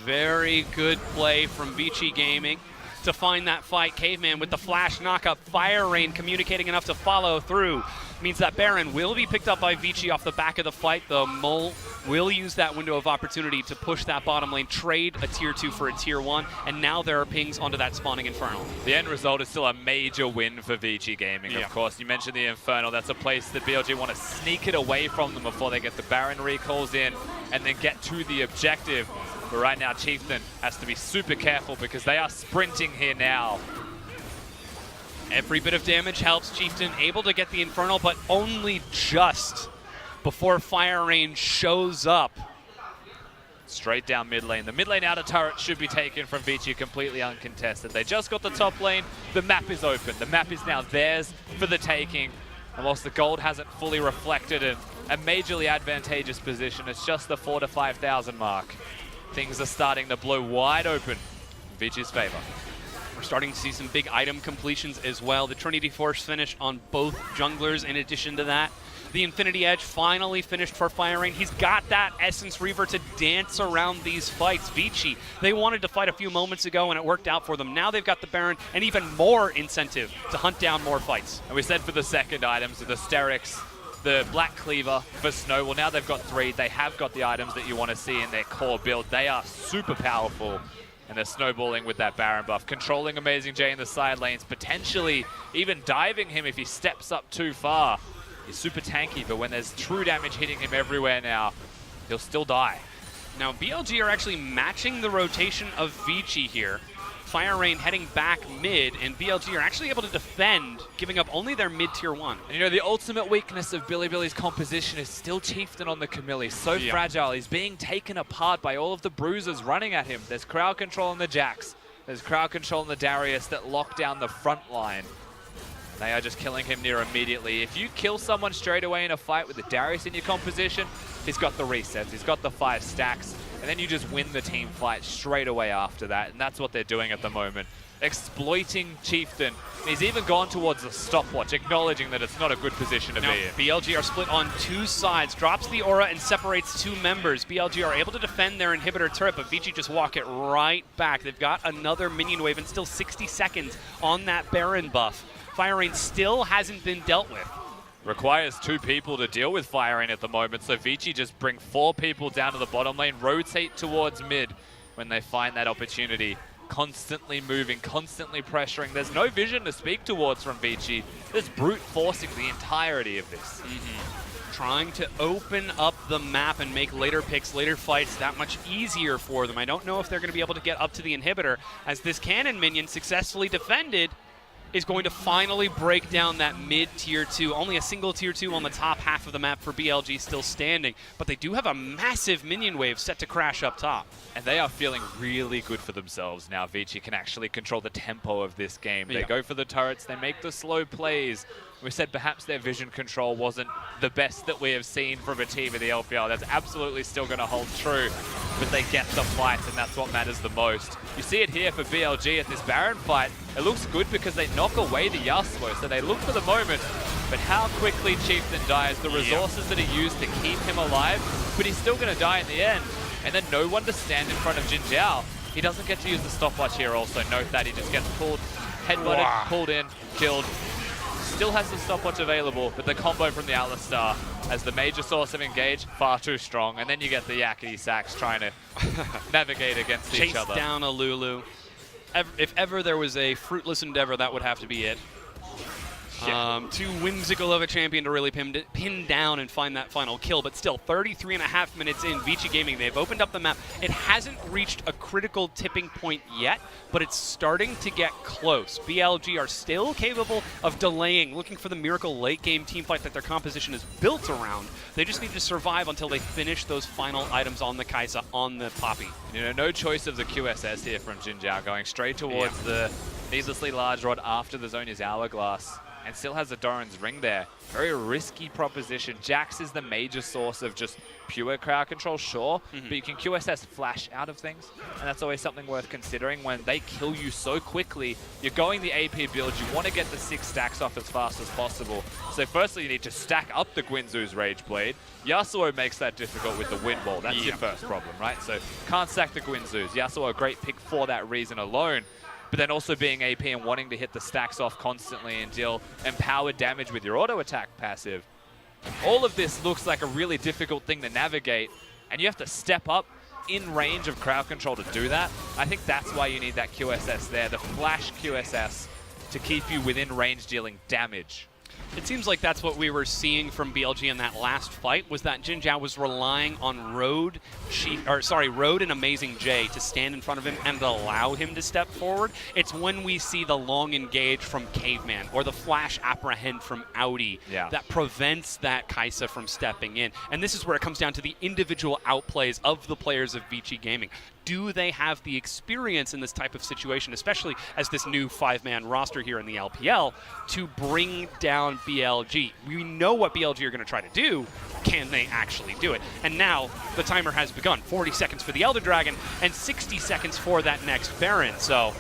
S1: Very good play from Vici Gaming to find that fight. Caveman with the flash knockup. Fire Rain communicating enough to follow through. Means that Baron will be picked up by Vici off the back of the fight. The Mole will use that window of opportunity to push that bottom lane, trade a tier 2 for a tier 1, and now there are pings onto that spawning Infernal.
S2: The end result is still a major win for Vici Gaming, of course. You mentioned the Infernal. That's a place that BLG want to sneak it away from them before they get the Baron recalls in and then get to the objective. But right now, Chieftain has to be super careful because they are sprinting here now.
S1: Every bit of damage helps. Chieftain able to get the Infernal, but only just before Fire Rain shows up.
S2: Straight down mid lane. The mid lane outer turret should be taken from Vici completely uncontested. They just got the top lane. The map is open. The map is now theirs for the taking. And whilst the gold hasn't fully reflected in a majorly advantageous position, it's just the 4,000 to 5,000 mark. Things are starting to blow wide open in Vici's favor.
S1: We're starting to see some big item completions as well. The Trinity Force finish on both junglers in addition to that. The Infinity Edge finally finished for Fire Rain. He's got that Essence Reaver to dance around these fights. Vici, they wanted to fight a few moments ago and it worked out for them. Now they've got the Baron and even more incentive to hunt down more fights.
S2: And we said for the second items, the Sterix, the Black Cleaver for Snow. Well, now they've got 3. They have got the items that you want to see in their core build. They are super powerful. And they're snowballing with that Baron buff, controlling Amazing J in the side lanes, potentially even diving him if he steps up too far. He's super tanky, but when there's true damage hitting him everywhere now, he'll still die.
S1: Now, BLG are actually matching the rotation of Vici here. Fire Rain heading back mid, and BLG are actually able to defend, giving up only their mid tier 1.
S2: And you know, the ultimate weakness of Bilibili's composition is still Chieftain on the Camille. So fragile. He's being taken apart by all of the bruisers running at him. There's crowd control on the Jax. There's crowd control on the Darius that lock down the front line. They are just killing him near immediately. If you kill someone straight away in a fight with the Darius in your composition, he's got the resets, he's got the 5 stacks, and then you just win the team fight straight away after that, and that's what they're doing at the moment. Exploiting Chieftain. He's even gone towards the stopwatch, acknowledging that it's not a good position to be in.
S1: BLG are split on 2 sides, drops the aura and separates 2 members. BLG are able to defend their inhibitor turret, but Vici just walk it right back. They've got another minion wave and still 60 seconds on that Baron buff. Fire Rain still hasn't been dealt with.
S2: Requires 2 people to deal with Fire Rain at the moment, so Vici just bring 4 people down to the bottom lane, rotate towards mid when they find that opportunity. Constantly moving, constantly pressuring. There's no vision to speak towards from Vici. There's brute forcing the entirety of this.
S1: trying to open up the map and make later picks, later fights that much easier for them. I don't know if they're going to be able to get up to the inhibitor, as this cannon minion successfully defended is going to finally break down that mid-tier 2. Only a single tier 2 on the top half of the map for BLG still standing, but they do have a massive minion wave set to crash up top.
S2: And they are feeling really good for themselves now. Vici can actually control the tempo of this game. They go for the turrets, they make the slow plays. We said perhaps their vision control wasn't the best that we have seen from a team in the LPL. That's absolutely still going to hold true, but they get the fight, and that's what matters the most. You see it here for BLG at this Baron fight. It looks good because they knock away the Yasuo, so they look for the moment, but how quickly Chieftain dies, the resources that are used to keep him alive, but he's still going to die in the end. And then no one to stand in front of Jin Zhao. He doesn't get to use the stopwatch here also. Note that he just gets pulled, headbutted, pulled in, killed. Still has the stopwatch available, but the combo from the Alistar as the major source of engage, far too strong. And then you get the Yakety Sax trying to navigate against each other.
S1: Chase down a Lulu. If ever there was a fruitless endeavor, that would have to be it. Too whimsical of a champion to really pin down and find that final kill, but still 33.5 minutes in, Vici Gaming, they've opened up the map. It hasn't reached a critical tipping point yet, but it's starting to get close. BLG are still capable of delaying, looking for the miracle late game teamfight that their composition is built around. They just need to survive until they finish those final items on the Kai'Sa, on the Poppy.
S2: You know, no choice of the QSS here from Jin Zhao, going straight towards the needlessly large rod after the zone is Hourglass. And still has a Doran's Ring there. Very risky proposition. Jax is the major source of just pure crowd control, sure, but you can QSS flash out of things, and that's always something worth considering. When they kill you so quickly, you're going the AP build, you want to get the 6 stacks off as fast as possible. So firstly, you need to stack up the Guinzoo's Rage Blade. Yasuo makes that difficult with the Wind Wall. That's your first problem, right? So can't stack the Guinzoo's. Yasuo, a great pick for that reason alone. But then also being AP and wanting to hit the stacks off constantly and deal empowered damage with your auto attack passive. All of this looks like a really difficult thing to navigate, and you have to step up in range of crowd control to do that. I think that's why you need that QSS there, the flash QSS, to keep you within range dealing damage.
S1: It seems like that's what we were seeing from BLG in that last fight, was that Jin Zhao was relying on Road and Amazing J to stand in front of him and allow him to step forward. It's when we see the long engage from Caveman or the flash apprehend from Audi that prevents that Kai'Sa from stepping in. And this is where it comes down to the individual outplays of the players of Vici Gaming. Do they have the experience in this type of situation, especially as this new 5-man roster here in the LPL, to bring down BLG? We know what BLG are going to try to do. Can they actually do it? And now the timer has begun. 40 seconds for the Elder Dragon and 60 seconds for that next Baron. So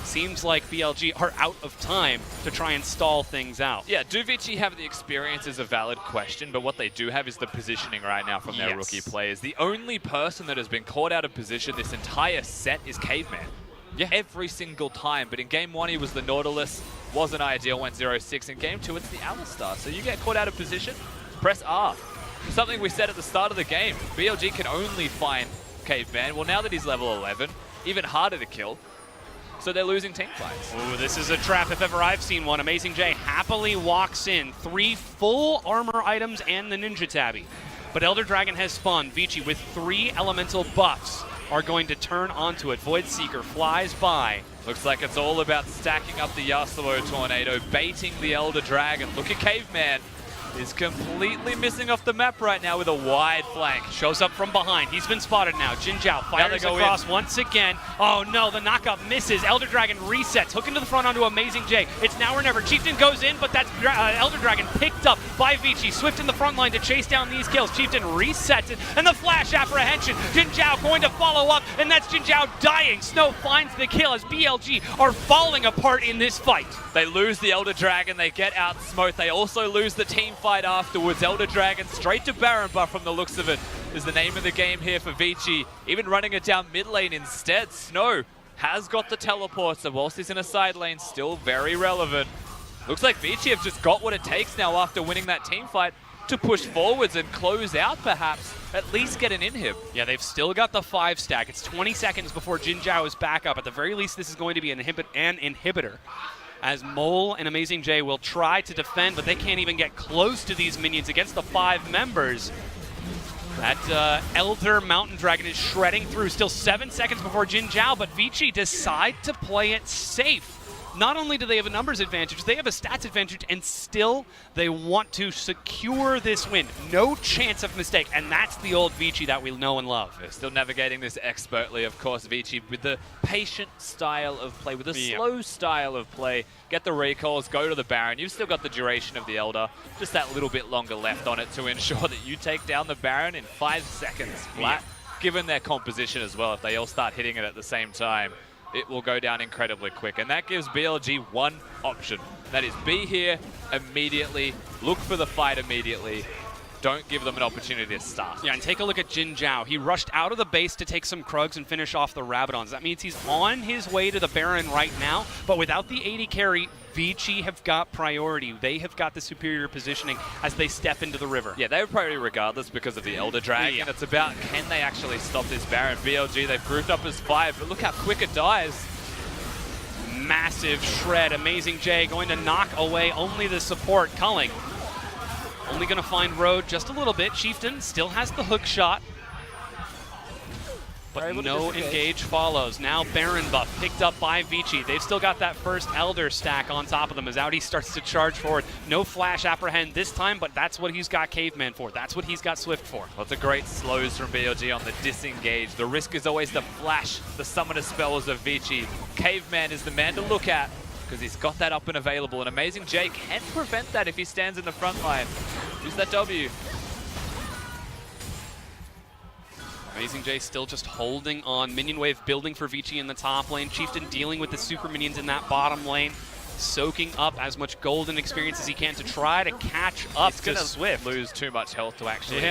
S1: seems like BLG are out of time to try and stall things out.
S2: Yeah, do Vici have the experience is a valid question, but what they do have is the positioning right now from their rookie players. The only person that has been caught out of position this entire set is Caveman. Every single time, but in game 1 he was the Nautilus, wasn't ideal, went 0-6. In game 2 it's the Alistar. So you get caught out of position, press R. Something we said at the start of the game, BLG can only find Caveman. Well, now that he's level 11, even harder to kill. So they're losing team fights.
S1: Ooh, this is a trap if ever I've seen one. Amazing J happily walks in. 3 full armor items and the Ninja Tabby. But Elder Dragon has spawned. Vici with 3 elemental buffs are going to turn onto it. Void Seeker flies by.
S2: Looks like it's all about stacking up the Yasuo Tornado, baiting the Elder Dragon. Look at Caveman. Is completely missing off the map right now with a wide flank.
S1: Shows up from behind. He's been spotted now. Jin Zhao fires across once again. Oh no, the knockup misses. Elder Dragon resets. Hook into the front onto Amazing J. It's now or never. Chieftain goes in, but that's Elder Dragon picked up by Vici. Swift in the front line to chase down these kills. Chieftain resets it, and the flash apprehension. Jin Zhao going to follow up, and that's Jin Zhao dying. Snow finds the kill as BLG are falling apart in this fight.
S2: They lose the Elder Dragon. They get out smoked. They also lose the team fight afterwards. Elder Dragon straight to Baron buff from the looks of it is the name of the game here for Vici. Even running it down mid lane instead. Snow has got the teleport, so whilst he's in a side lane, still very relevant. Looks like Vici have just got what it takes now after winning that team fight to push forwards and close out perhaps, at least get an inhib.
S1: Yeah, they've still got the 5 stack. It's 20 seconds before Jin Zhao is back up. At the very least, this is going to be an inhibitor. as Mole and Amazing J will try to defend, but they can't even get close to these minions against the 5 members. That Elder Mountain Dragon is shredding through. Still 7 seconds before Jin Zhao, but Vici decide to play it safe. Not only do they have a numbers advantage, they have a stats advantage, and still they want to secure this win. No chance of mistake, and that's the old Vici that we know and love.
S2: They're still navigating this expertly, of course, Vici, with the patient style of play, with the slow style of play. Get the recalls, go to the Baron. You've still got the duration of the Elder, just that little bit longer left on it to ensure that you take down the Baron in 5 seconds flat. Given their composition as well, if they all start hitting it at the same time, it will go down incredibly quick. And that gives BLG one option. That is be here immediately, look for the fight immediately. Don't give them an opportunity to start.
S1: Yeah, and take a look at Jin Zhao. He rushed out of the base to take some Krugs and finish off the Rabadons. That means he's on his way to the Baron right now, but without the AD carry, Vici have got priority. They have got the superior positioning as they step into the river.
S2: Yeah, they have priority regardless because of the Elder Dragon.
S1: Yeah.
S2: It's about, can they actually stop this Baron? BLG, they've grouped up as 5, but look how quick it dies.
S1: Massive shred. Amazing J going to knock away only the support. Culling only going to find Road just a little bit. Chieftain still has the hook shot, but no engage follows. Now Baron buff picked up by Vici. They've still got that first Elder stack on top of them as Audi starts to charge forward. No flash apprehend this time, but that's what he's got Caveman for. That's what he's got Swift for.
S2: Lots of great slows from BLG on the disengage. The risk is always the flash, the summoner spells of Vici. Caveman is the man to look at because he's got that up and available. And Amazing J can prevent that if he stands in the front line. Use that W.
S1: Amazing J still just holding on. Minion wave building for Vici in the top lane. Chieftain dealing with the super minions in that bottom lane. Soaking up as much golden experience as he can to try to catch up to Swift.
S2: Lose too much health to actually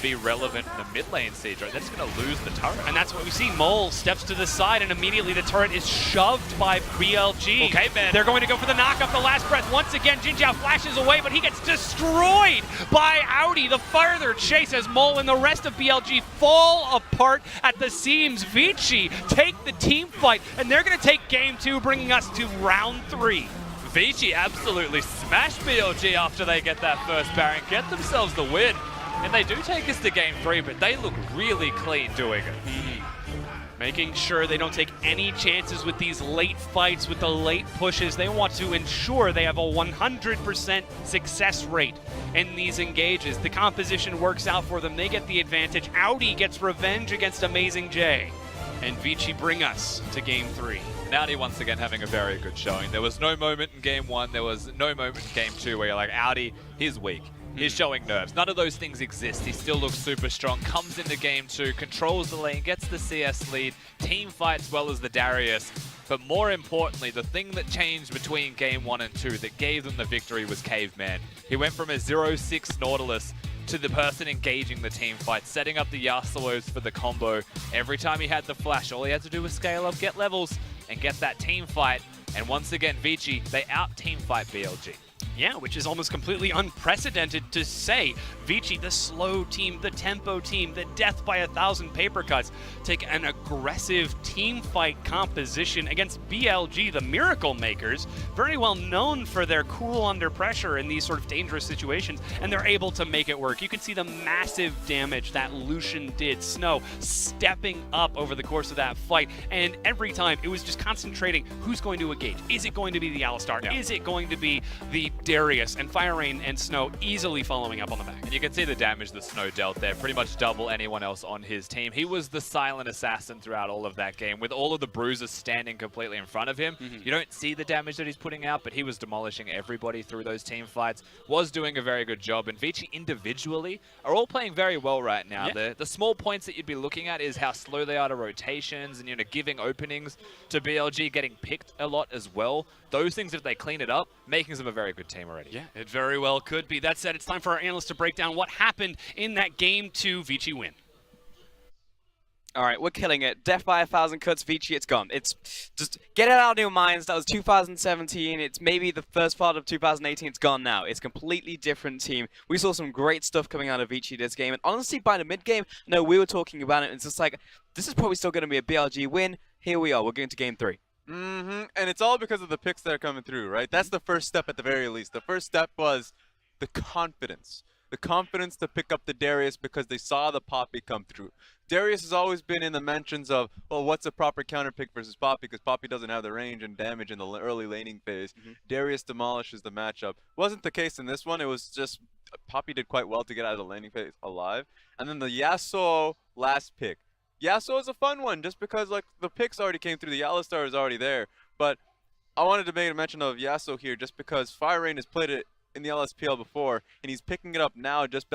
S2: be relevant in the mid lane siege, right? They're just going to lose the turret.
S1: And that's what we see. Mole steps to the side, and immediately the turret is shoved by BLG.
S2: Okay, man.
S1: They're going to go for the knock up the last breath. Once again, Jin Zhao flashes away, but he gets destroyed by Audi. The further chase as Mole and the rest of BLG fall apart at the seams. Vici take the team fight, and they're going to take game 2, bringing us to round 3.
S2: Vici absolutely smashed BLG after they get that first Baron, get themselves the win. And they do take us to game 3, but they look really clean doing it.
S1: Making sure they don't take any chances with these late fights, with the late pushes. They want to ensure they have a 100% success rate in these engages. The composition works out for them. They get the advantage. Audi gets revenge against Amazing J. And Vici bring us to game 3.
S2: Audi once again having a very good showing. There was no moment in game 1, there was no moment in game 2 where you're like, Audi, he's weak. He's showing nerves. None of those things exist. He still looks super strong, comes into game 2, controls the lane, gets the CS lead, team fights well as the Darius. But more importantly, the thing that changed between game 1 and 2 that gave them the victory was Caveman. He went from a 0-6 Nautilus to the person engaging the team fight, setting up the Yasuos for the combo. Every time he had the flash, all he had to do was scale up, get levels, and get that team fight. And once again, Vici, they out-team fight BLG.
S1: Yeah, which is almost completely unprecedented to say. Vici, the slow team, the tempo team, the death by 1,000 paper cuts, take an aggressive team fight composition against BLG, the Miracle Makers, very well known for their cool under pressure in these sort of dangerous situations, and they're able to make it work. You can see the massive damage that Lucian did. Snow stepping up over the course of that fight, and every time it was just concentrating who's going to engage. Is it going to be the Alistar? Yeah. Is it going to be the Darius? And Fire Rain and Snow easily following up on the back.
S2: And you can see the damage that Snow dealt there, pretty much double anyone else on his team. He was the silent assassin throughout all of that game, with all of the bruisers standing completely in front of him. You don't see the damage that he's putting out, but he was demolishing everybody through those team fights, was doing a very good job. And Vici individually are all playing very well right now.
S1: Yeah.
S2: The small points that you'd be looking at is how slow they are to rotations and, you know, giving openings to BLG, getting picked a lot as well. Those things, if they clean it up, making them a very good team already.
S1: Yeah, it very well could be. That said, it's time for our analysts to break down what happened in that Game 2 Vici win.
S3: All right, we're killing it. Death by 1,000 cuts, Vici, it's gone. It's just get it out of your minds. That was 2017. It's maybe the first part of 2018. It's gone now. It's a completely different team. We saw some great stuff coming out of Vici this game. And honestly, by the mid-game, no, we were talking about it. It's just like, this is probably still going to be a BLG win. Here we are. We're going to game 3.
S4: And it's all because of the picks that are coming through, right? That's the first step at the very least. The first step was the confidence. The confidence to pick up the Darius because they saw the Poppy come through. Darius has always been in the mentions of, well, what's a proper counter pick versus Poppy because Poppy doesn't have the range and damage in the early laning phase. Darius demolishes the matchup. Wasn't the case in this one. It was just Poppy did quite well to get out of the laning phase alive. And then the Yasuo last pick. Yasuo is a fun one just because like the picks already came through. The Alistar is already there. But I wanted to make a mention of Yasuo here just because Fire Rain has played it in the LSPL before, and he's picking it up now just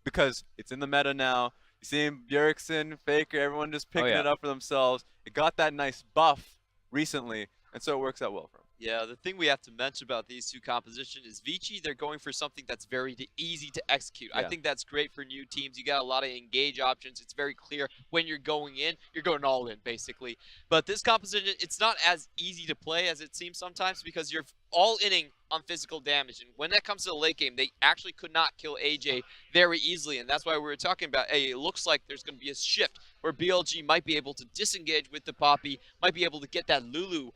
S4: because it's in the meta now. You see him, Bjergsen, Faker, everyone just picking it up for themselves. It got that nice buff recently, and so it works out well for him.
S5: Yeah, the thing we have to mention about these two compositions is Vici, they're going for something that's very easy to execute. I think that's great for new teams. You got a lot of engage options. It's very clear when you're going in, you're going all in, basically. But this composition, it's not as easy to play as it seems sometimes because you're all-inning on physical damage. And when that comes to the late game, they actually could not kill AJ very easily. And that's why we were talking about, hey, it looks like there's going to be a shift where BLG might be able to disengage with the Poppy, might be able to get that Lulu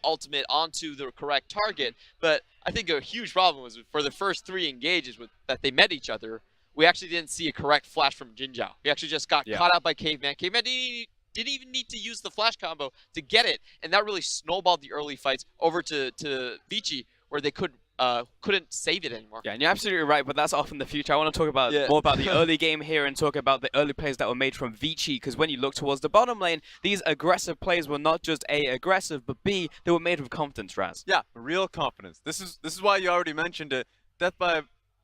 S5: ultimate onto the correct target. But I think a huge problem was for the first 3 engages that they met each other, we actually didn't see a correct flash from Jinzhao. He actually just got caught out by Caveman. Caveman didn't even need to use the flash combo to get it, and that really snowballed the early fights over to Vici, where they couldn't save it anymore.
S3: Yeah, and you're absolutely right, but that's off in the future. I want to talk about more about the early game here and talk about the early plays that were made from Vici, because when you look towards the bottom lane, these aggressive plays were not just A, aggressive, but B, they were made with confidence, Raz.
S4: Yeah, real confidence. This is why you already mentioned it. Death by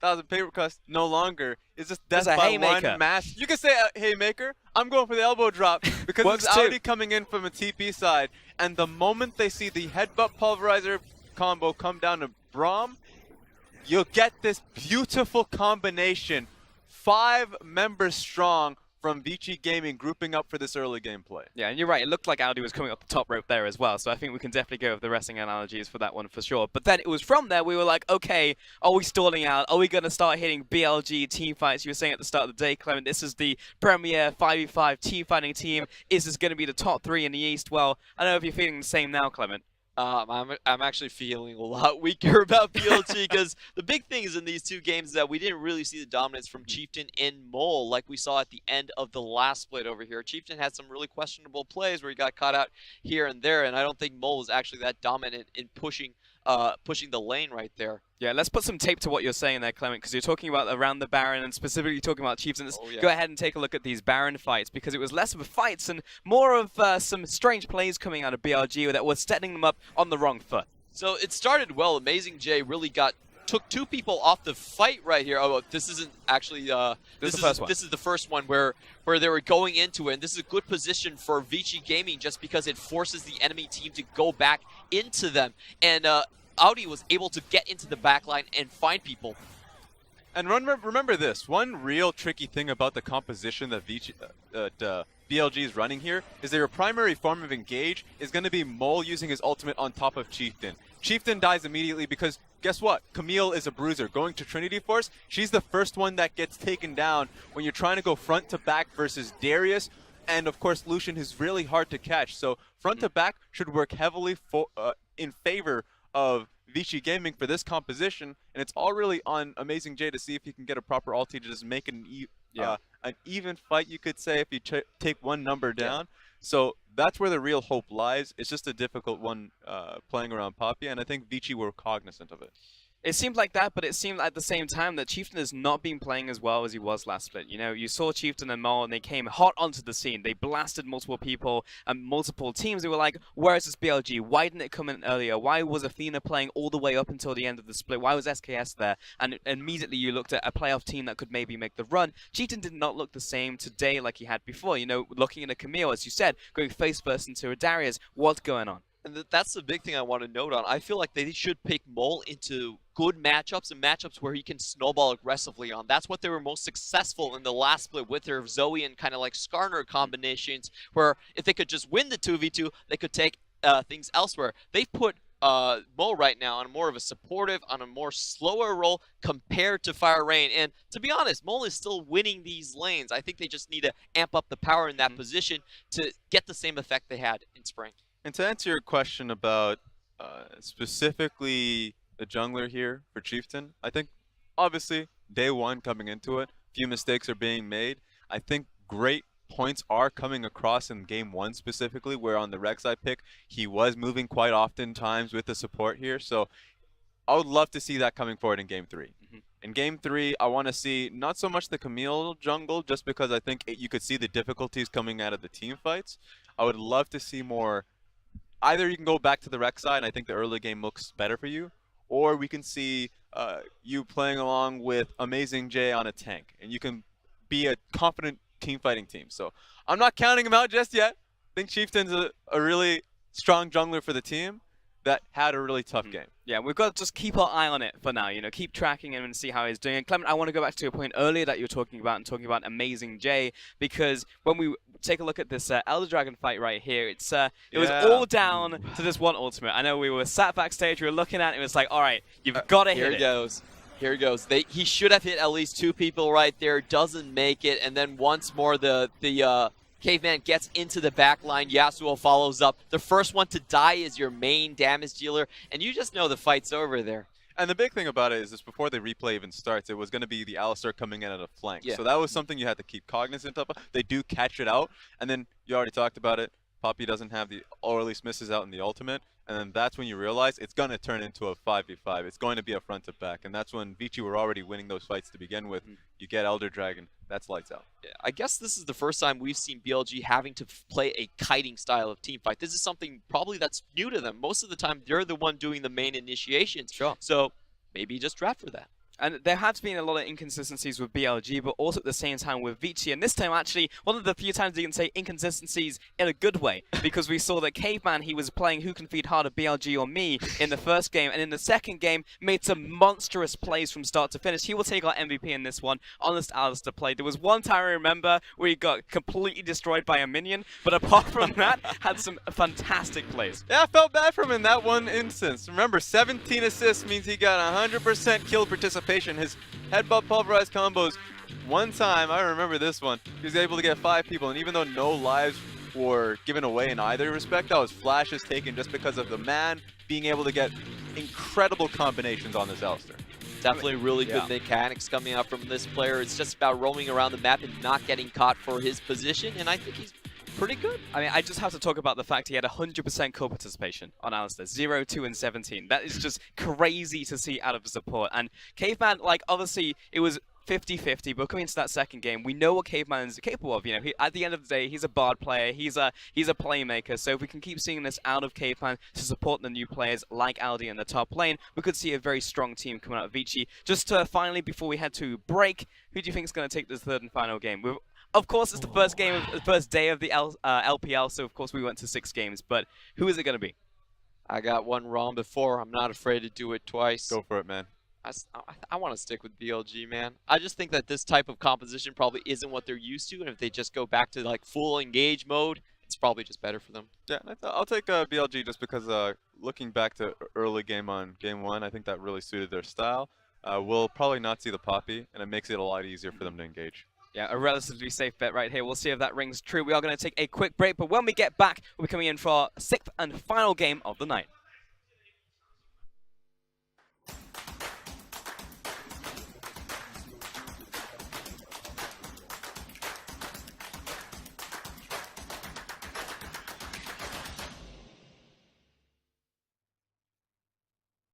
S4: 1,000 pay requests no longer. It's just death by one mass. You can say a haymaker. I'm going for the elbow drop because it's already coming in from a TP side. And the moment they see the headbutt pulverizer combo come down to Braum, you'll get this beautiful combination, 5 members strong from Vici Gaming grouping up for this early gameplay.
S3: Yeah, and you're right. It looked like Audi was coming up the top rope there as well, so I think we can definitely go with the wrestling analogies for that one for sure. But then it was from there we were like, okay, are we stalling out? Are we going to start hitting BLG team fights? You were saying at the start of the day, Clement, this is the premier 5v5 team fighting team. Is this going to be the top 3 in the East? Well, I don't know if you're feeling the same now, Clement.
S5: I'm actually feeling a lot weaker about BLG because the big thing is in these 2 games that we didn't really see the dominance from Chieftain and Mole like we saw at the end of the last split over here. Chieftain had some really questionable plays where he got caught out here and there, and I don't think Mole was actually that dominant in pushing the lane right there.
S3: Yeah, let's put some tape to what you're saying there, Clement, because you're talking about around the Baron and specifically talking about Chiefs. And let's go ahead and take a look at these Baron fights because it was less of a fights and more of some strange plays coming out of BLG that were setting them up on the wrong foot.
S5: So it started well. Amazing J really took 2 people off the fight right here. Oh, this isn't actually this is the first one where they were going into it, and this is a good position for Vici Gaming just because it forces the enemy team to go back into them. And Audi was able to get into the backline and find people.
S4: And remember this, one real tricky thing about the composition that BLG is running here is their primary form of engage is going to be Mole using his ultimate on top of Chieftain. Chieftain dies immediately because guess what? Camille is a bruiser. Going to Trinity Force, she's the first one that gets taken down when you're trying to go front to back versus Darius. And of course, Lucian is really hard to catch. So front to back should work heavily in favor of Vici Gaming for this composition, and it's all really on Amazing J to see if he can get a proper ulti to just make an even fight, you could say, if you take one number down. So that's where the real hope lies. It's just a difficult one playing around Poppy, and I think Vici were cognizant of it.
S3: It seemed like that, but it seemed at the same time that Chieftain has not been playing as well as he was last split. You know, you saw Chieftain and Mole, and they came hot onto the scene. They blasted multiple people and multiple teams. They were like, where is this BLG? Why didn't it come in earlier? Why was Athena playing all the way up until the end of the split? Why was SKS there? And immediately you looked at a playoff team that could maybe make the run. Chieftain did not look the same today like he had before. You know, looking at a Camille, as you said, going face first into a Darius. What's going on?
S5: And that's the big thing I want to note on. I feel like they should pick Mole into good matchups and matchups where he can snowball aggressively on. That's what they were most successful in the last split with their Zoe and kind of like Skarner combinations, where if they could just win the 2v2, they could take things elsewhere. They've put Mole right now on more of a supportive, on a more slower role compared to Fire Rain. And to be honest, Mole is still winning these lanes. I think they just need to amp up the power in that position to get the same effect they had in Spring.
S4: And to answer your question about specifically the jungler here for Chieftain, I think obviously day one coming into it, few mistakes are being made. I think great points are coming across in game one specifically, where on the Rek'Sai pick, he was moving quite often times with the support here. So I would love to see that coming forward in game three. In game three, I want to see not so much the Camille jungle, just because I think you could see the difficulties coming out of the team fights. I would love to see more. Either you can go back to the Rex side, and I think the early game looks better for you, or we can see you playing along with Amazing J on a tank, and you can be a confident team fighting team. So I'm not counting him out just yet. I think Chieftain's a really strong jungler for the team that had a really tough game.
S3: Yeah, we've got to just keep our eye on it for now, you know, keep tracking him and see how he's doing. And Clement, I want to go back to your point earlier that you were talking about Amazing J, because when we take a look at this Elder Dragon fight right here, it was all down to this one ultimate. I know we were sat backstage, we were looking at it, it was like, all right, you've got to hit it.
S5: Here it goes. Here it goes. He should have hit at least 2 people right there, doesn't make it, and then once more the Caveman gets into the back line. Yasuo follows up. The first one to die is your main damage dealer, and you just know the fight's over there.
S4: And the big thing about it is just before the replay even starts, it was going to be the Alistar coming in at a flank.
S5: Yeah.
S4: So that was something you had to keep cognizant of. They do catch it out, and then you already talked about it. Poppy doesn't have the, or at least misses out in the ultimate, and then that's when you realize it's going to turn into a 5v5. It's going to be a front to back, and that's when Vici were already winning those fights to begin with. You get Elder Dragon, that's lights out.
S5: Yeah, I guess this is the first time we've seen BLG having to play a kiting style of team fight. This is something probably that's new to them. Most of the time, they're the one doing the main initiations.
S3: Sure.
S5: So maybe just draft for that.
S3: And there have been a lot of inconsistencies with BLG, but also at the same time with Vici. And this time, actually, one of the few times you can say inconsistencies in a good way, because we saw that Caveman, he was playing Who Can Feed Harder, BLG or Me, in the first game, and in the second game, made some monstrous plays from start to finish. He will take our MVP in this one. Honest Alistair play. There was one time I remember where he got completely destroyed by a minion, but apart from that, had some fantastic plays.
S4: Yeah, I felt bad for him in that one instance. Remember, 17 assists means he got 100% kill participation. His headbutt pulverized combos, one time, I remember this one, he was able to get 5 people, and even though no lives were given away in either respect, that was flashes taken just because of the man being able to get incredible combinations on this Alistar.
S5: Definitely really good mechanics coming out from this player. It's just about roaming around the map and not getting caught for his position, and I think he's pretty good.
S3: I mean, I just have to talk about the fact he had 100% kill participation on Alistair. 0, 2, and 17. That is just crazy to see out of support. And Caveman, like, obviously, it was 50-50, but coming into that second game, we know what Caveman is capable of. You know, at the end of the day, he's a bard player, he's a playmaker, so if we can keep seeing this out of Caveman to support the new players like Aldi in the top lane, we could see a very strong team coming out of Vici. Just to finally, before we head to break, who do you think is going to take this third and final game? Of course, it's the first game, the first day of the LPL, so of course we went to 6 games, but who is it going to be?
S5: I got one wrong before. I'm not afraid to do it twice.
S4: Go for it, man.
S5: I want to stick with BLG, man. I just think that this type of composition probably isn't what they're used to, and if they just go back to like full engage mode, it's probably just better for them.
S4: Yeah, I'll take BLG just because looking back to early game on game 1, I think that really suited their style. We'll probably not see the Poppy, and it makes it a lot easier for them to engage.
S3: Yeah, a relatively safe bet right here. We'll see if that rings true. We are going to take a quick break, but when we get back, we'll be coming in for our 6th and final game of the night.